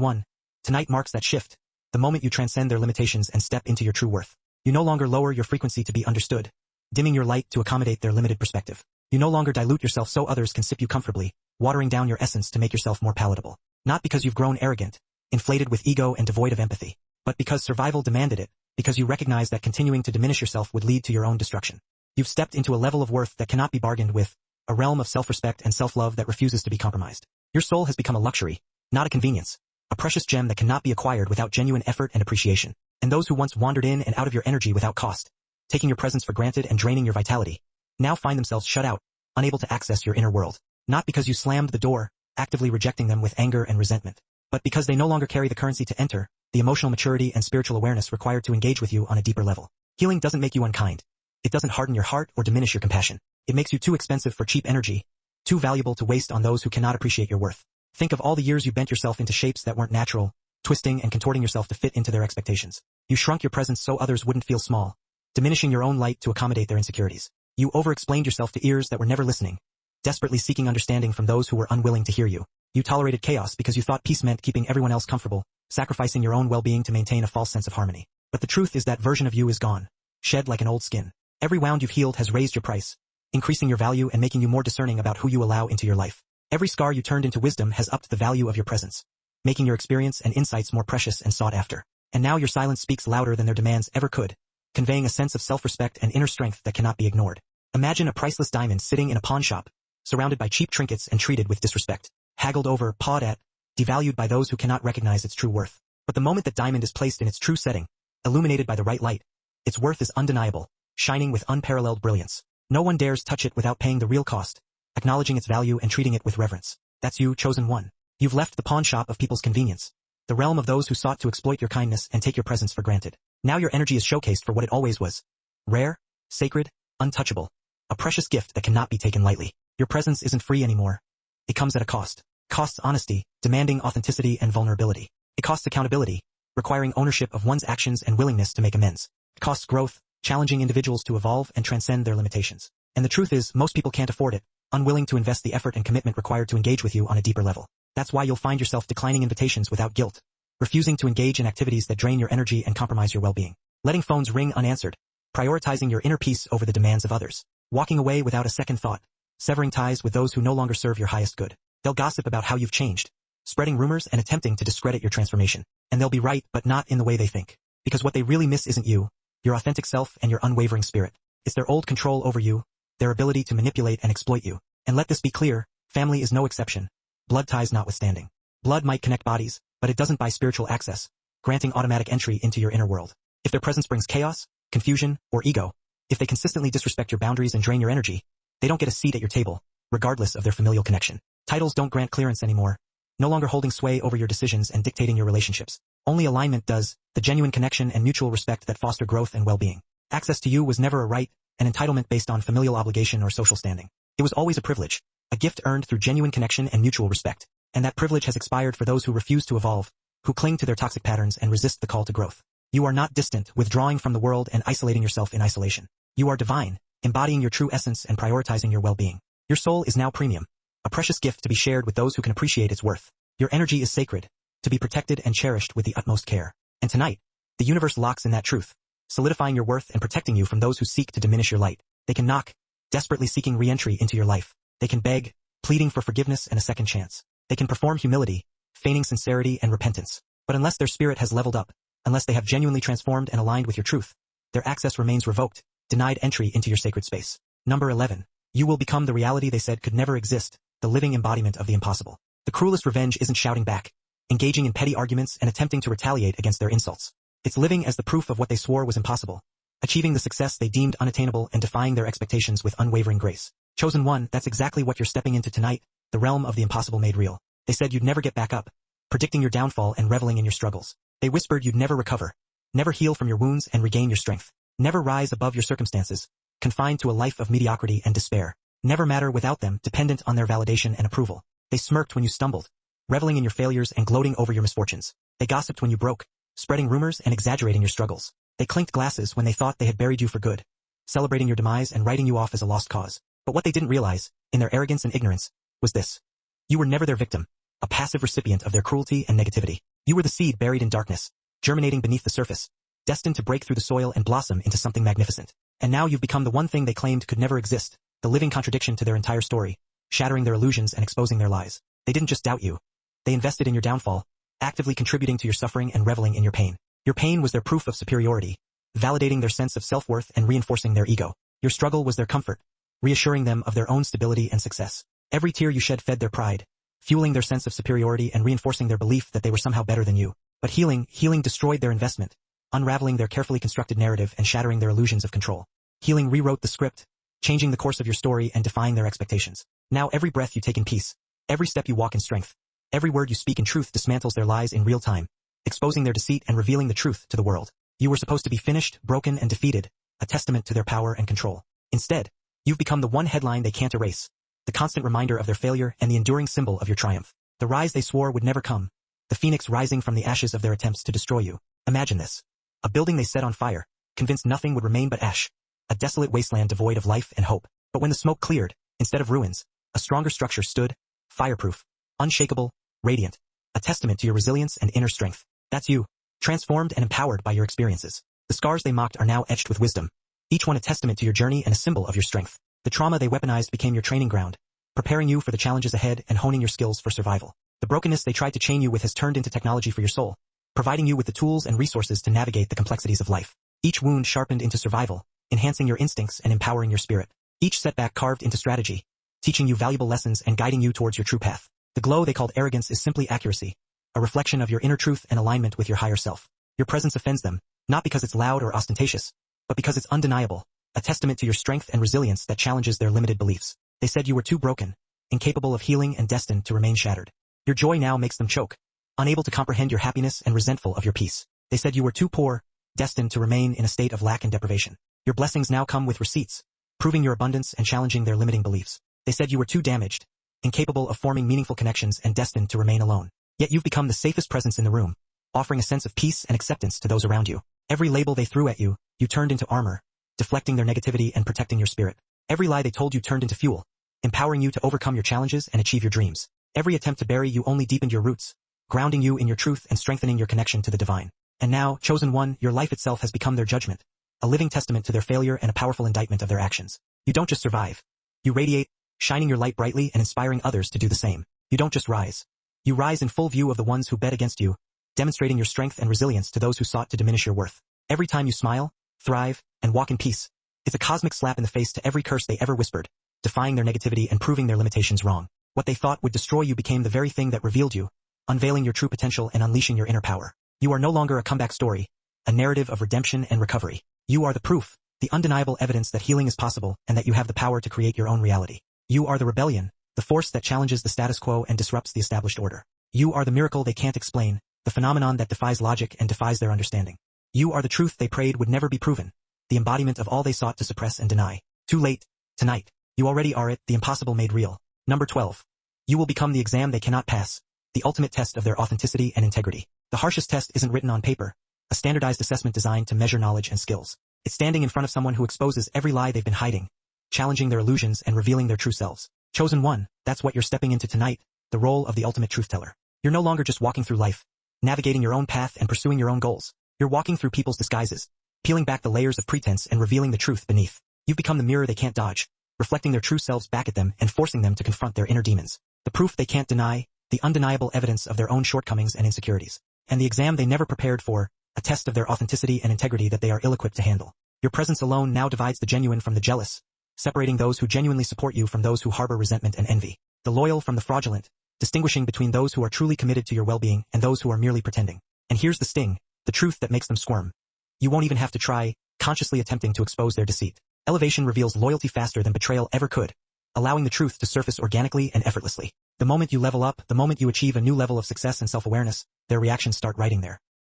one, tonight marks that shift, the moment you transcend their limitations and step into your true worth. You no longer lower your frequency to be understood, dimming your light to accommodate their limited perspective. You no longer dilute yourself so others can sip you comfortably, watering down your essence to make yourself more palatable. Not because you've grown arrogant, inflated with ego and devoid of empathy, but because survival demanded it, because you recognize that continuing to diminish yourself would lead to your own destruction. You've stepped into a level of worth that cannot be bargained with, a realm of self-respect and self-love that refuses to be compromised. Your soul has become a luxury, not a convenience, a precious gem that cannot be acquired without genuine effort and appreciation. And those who once wandered in and out of your energy without cost, taking your presence for granted and draining your vitality, now find themselves shut out, unable to access your inner world. Not because you slammed the door, actively rejecting them with anger and resentment, but because they no longer carry the currency to enter, the emotional maturity and spiritual awareness required to engage with you on a deeper level. Healing doesn't make you unkind. It doesn't harden your heart or diminish your compassion. It makes you too expensive for cheap energy, too valuable to waste on those who cannot appreciate your worth. Think of all the years you bent yourself into shapes that weren't natural, twisting and contorting yourself to fit into their expectations. You shrunk your presence so others wouldn't feel small, diminishing your own light to accommodate their insecurities. You over-explained yourself to ears that were never listening, desperately seeking understanding from those who were unwilling to hear you. You tolerated chaos because you thought peace meant keeping everyone else comfortable, sacrificing your own well-being to maintain a false sense of harmony. But the truth is that version of you is gone, shed like an old skin. Every wound you've healed has raised your price, increasing your value and making you more discerning about who you allow into your life. Every scar you turned into wisdom has upped the value of your presence, making your experience and insights more precious and sought after. And now your silence speaks louder than their demands ever could, conveying a sense of self-respect and inner strength that cannot be ignored. Imagine a priceless diamond sitting in a pawn shop, surrounded by cheap trinkets and treated with disrespect, haggled over, pawed at, devalued by those who cannot recognize its true worth. But the moment that diamond is placed in its true setting, illuminated by the right light, its worth is undeniable, shining with unparalleled brilliance. No one dares touch it without paying the real cost, acknowledging its value and treating it with reverence. That's you, chosen one. You've left the pawn shop of people's convenience, the realm of those who sought to exploit your kindness and take your presence for granted. Now your energy is showcased for what it always was. Rare, sacred, untouchable. A precious gift that cannot be taken lightly. Your presence isn't free anymore. It comes at a cost. Costs honesty, demanding authenticity and vulnerability. It costs accountability, requiring ownership of one's actions and willingness to make amends. It costs growth, challenging individuals to evolve and transcend their limitations. And the truth is, most people can't afford it, unwilling to invest the effort and commitment required to engage with you on a deeper level. That's why you'll find yourself declining invitations without guilt, refusing to engage in activities that drain your energy and compromise your well-being, letting phones ring unanswered, prioritizing your inner peace over the demands of others, walking away without a second thought, severing ties with those who no longer serve your highest good. They'll gossip about how you've changed, spreading rumors and attempting to discredit your transformation. And they'll be right, but not in the way they think. Because what they really miss isn't you, your authentic self and your unwavering spirit. It's their old control over you, their ability to manipulate and exploit you. And let this be clear, family is no exception, blood ties notwithstanding. Blood might connect bodies, but it doesn't buy spiritual access, granting automatic entry into your inner world. If their presence brings chaos, confusion, or ego, if they consistently disrespect your boundaries and drain your energy, they don't get a seat at your table, regardless of their familial connection. Titles don't grant clearance anymore, no longer holding sway over your decisions and dictating your relationships. Only alignment does, the genuine connection and mutual respect that foster growth and well-being. Access to you was never a right, an entitlement based on familial obligation or social standing. It was always a privilege, a gift earned through genuine connection and mutual respect. And that privilege has expired for those who refuse to evolve, who cling to their toxic patterns and resist the call to growth. You are not distant, withdrawing from the world and isolating yourself in isolation. You are divine, embodying your true essence and prioritizing your well-being. Your soul is now premium, a precious gift to be shared with those who can appreciate its worth. Your energy is sacred, to be protected and cherished with the utmost care. And tonight, the universe locks in that truth, solidifying your worth and protecting you from those who seek to diminish your light. They can knock, desperately seeking re-entry into your life. They can beg, pleading for forgiveness and a second chance. They can perform humility, feigning sincerity and repentance. But unless their spirit has leveled up, unless they have genuinely transformed and aligned with your truth, their access remains revoked, denied entry into your sacred space. Number 11. You will become the reality they said could never exist, the living embodiment of the impossible. The cruelest revenge isn't shouting back, engaging in petty arguments and attempting to retaliate against their insults. It's living as the proof of what they swore was impossible, achieving the success they deemed unattainable and defying their expectations with unwavering grace. Chosen one, that's exactly what you're stepping into tonight, the realm of the impossible made real. They said you'd never get back up, predicting your downfall and reveling in your struggles. They whispered you'd never recover, never heal from your wounds and regain your strength, never rise above your circumstances, confined to a life of mediocrity and despair, never matter without them, dependent on their validation and approval. They smirked when you stumbled, reveling in your failures and gloating over your misfortunes. They gossiped when you broke, spreading rumors and exaggerating your struggles. They clinked glasses when they thought they had buried you for good, celebrating your demise and writing you off as a lost cause. But what they didn't realize, in their arrogance and ignorance, was this. You were never their victim, a passive recipient of their cruelty and negativity. You were the seed buried in darkness, germinating beneath the surface, destined to break through the soil and blossom into something magnificent. And now you've become the one thing they claimed could never exist, the living contradiction to their entire story, shattering their illusions and exposing their lies. They didn't just doubt you. They invested in your downfall, actively contributing to your suffering and reveling in your pain. Your pain was their proof of superiority, validating their sense of self-worth and reinforcing their ego. Your struggle was their comfort, reassuring them of their own stability and success. Every tear you shed fed their pride, fueling their sense of superiority and reinforcing their belief that they were somehow better than you. But healing destroyed their investment, unraveling their carefully constructed narrative and shattering their illusions of control. Healing rewrote the script, changing the course of your story and defying their expectations. Now every breath you take in peace, every step you walk in strength, every word you speak in truth dismantles their lies in real time, exposing their deceit and revealing the truth to the world. You were supposed to be finished, broken, and defeated, a testament to their power and control. Instead, you've become the one headline they can't erase, the constant reminder of their failure and the enduring symbol of your triumph. The rise they swore would never come, the phoenix rising from the ashes of their attempts to destroy you. Imagine this. A building they set on fire, convinced nothing would remain but ash, a desolate wasteland devoid of life and hope. But when the smoke cleared, instead of ruins, a stronger structure stood, fireproof, unshakable, radiant, a testament to your resilience and inner strength. That's you, transformed and empowered by your experiences. The scars they mocked are now etched with wisdom, each one a testament to your journey and a symbol of your strength. The trauma they weaponized became your training ground, preparing you for the challenges ahead and honing your skills for survival. The brokenness they tried to chain you with has turned into technology for your soul, providing you with the tools and resources to navigate the complexities of life. Each wound sharpened into survival, enhancing your instincts and empowering your spirit. Each setback carved into strategy, teaching you valuable lessons and guiding you towards your true path. The glow they called arrogance is simply accuracy, a reflection of your inner truth and alignment with your higher self. Your presence offends them, not because it's loud or ostentatious, but because it's undeniable, a testament to your strength and resilience that challenges their limited beliefs. They said you were too broken, incapable of healing and destined to remain shattered. Your joy now makes them choke, unable to comprehend your happiness and resentful of your peace. They said you were too poor, destined to remain in a state of lack and deprivation. Your blessings now come with receipts, proving your abundance and challenging their limiting beliefs. They said you were too damaged, incapable of forming meaningful connections and destined to remain alone. Yet you've become the safest presence in the room, offering a sense of peace and acceptance to those around you. Every label they threw at you, you turned into armor, deflecting their negativity and protecting your spirit. Every lie they told you turned into fuel, empowering you to overcome your challenges and achieve your dreams. Every attempt to bury you only deepened your roots, grounding you in your truth and strengthening your connection to the divine. And now, chosen one, your life itself has become their judgment, a living testament to their failure and a powerful indictment of their actions. You don't just survive. You radiate, shining your light brightly and inspiring others to do the same. You don't just rise. You rise in full view of the ones who bet against you, demonstrating your strength and resilience to those who sought to diminish your worth. Every time you smile, thrive, and walk in peace, it's a cosmic slap in the face to every curse they ever whispered, defying their negativity and proving their limitations wrong. What they thought would destroy you became the very thing that revealed you, unveiling your true potential and unleashing your inner power. You are no longer a comeback story, a narrative of redemption and recovery. You are the proof, the undeniable evidence that healing is possible and that you have the power to create your own reality. You are the rebellion, the force that challenges the status quo and disrupts the established order. You are the miracle they can't explain, the phenomenon that defies logic and defies their understanding. You are the truth they prayed would never be proven, the embodiment of all they sought to suppress and deny. Too late, tonight. You already are it, the impossible made real. Number 12. You will become the exam they cannot pass, the ultimate test of their authenticity and integrity. The harshest test isn't written on paper, a standardized assessment designed to measure knowledge and skills. It's standing in front of someone who exposes every lie they've been hiding, challenging their illusions and revealing their true selves. Chosen one, that's what you're stepping into tonight, the role of the ultimate truth teller. You're no longer just walking through life, navigating your own path and pursuing your own goals. You're walking through people's disguises, peeling back the layers of pretense and revealing the truth beneath. You've become the mirror they can't dodge, reflecting their true selves back at them and forcing them to confront their inner demons. The proof they can't deny, the undeniable evidence of their own shortcomings and insecurities. And the exam they never prepared for, a test of their authenticity and integrity that they are ill-equipped to handle. Your presence alone now divides the genuine from the jealous, separating those who genuinely support you from those who harbor resentment and envy. The loyal from the fraudulent, distinguishing between those who are truly committed to your well-being and those who are merely pretending. And here's the sting, the truth that makes them squirm. You won't even have to try, consciously attempting to expose their deceit. Elevation reveals loyalty faster than betrayal ever could, allowing the truth to surface organically and effortlessly. The moment you level up, the moment you achieve a new level of success and self-awareness, their reactions start writing their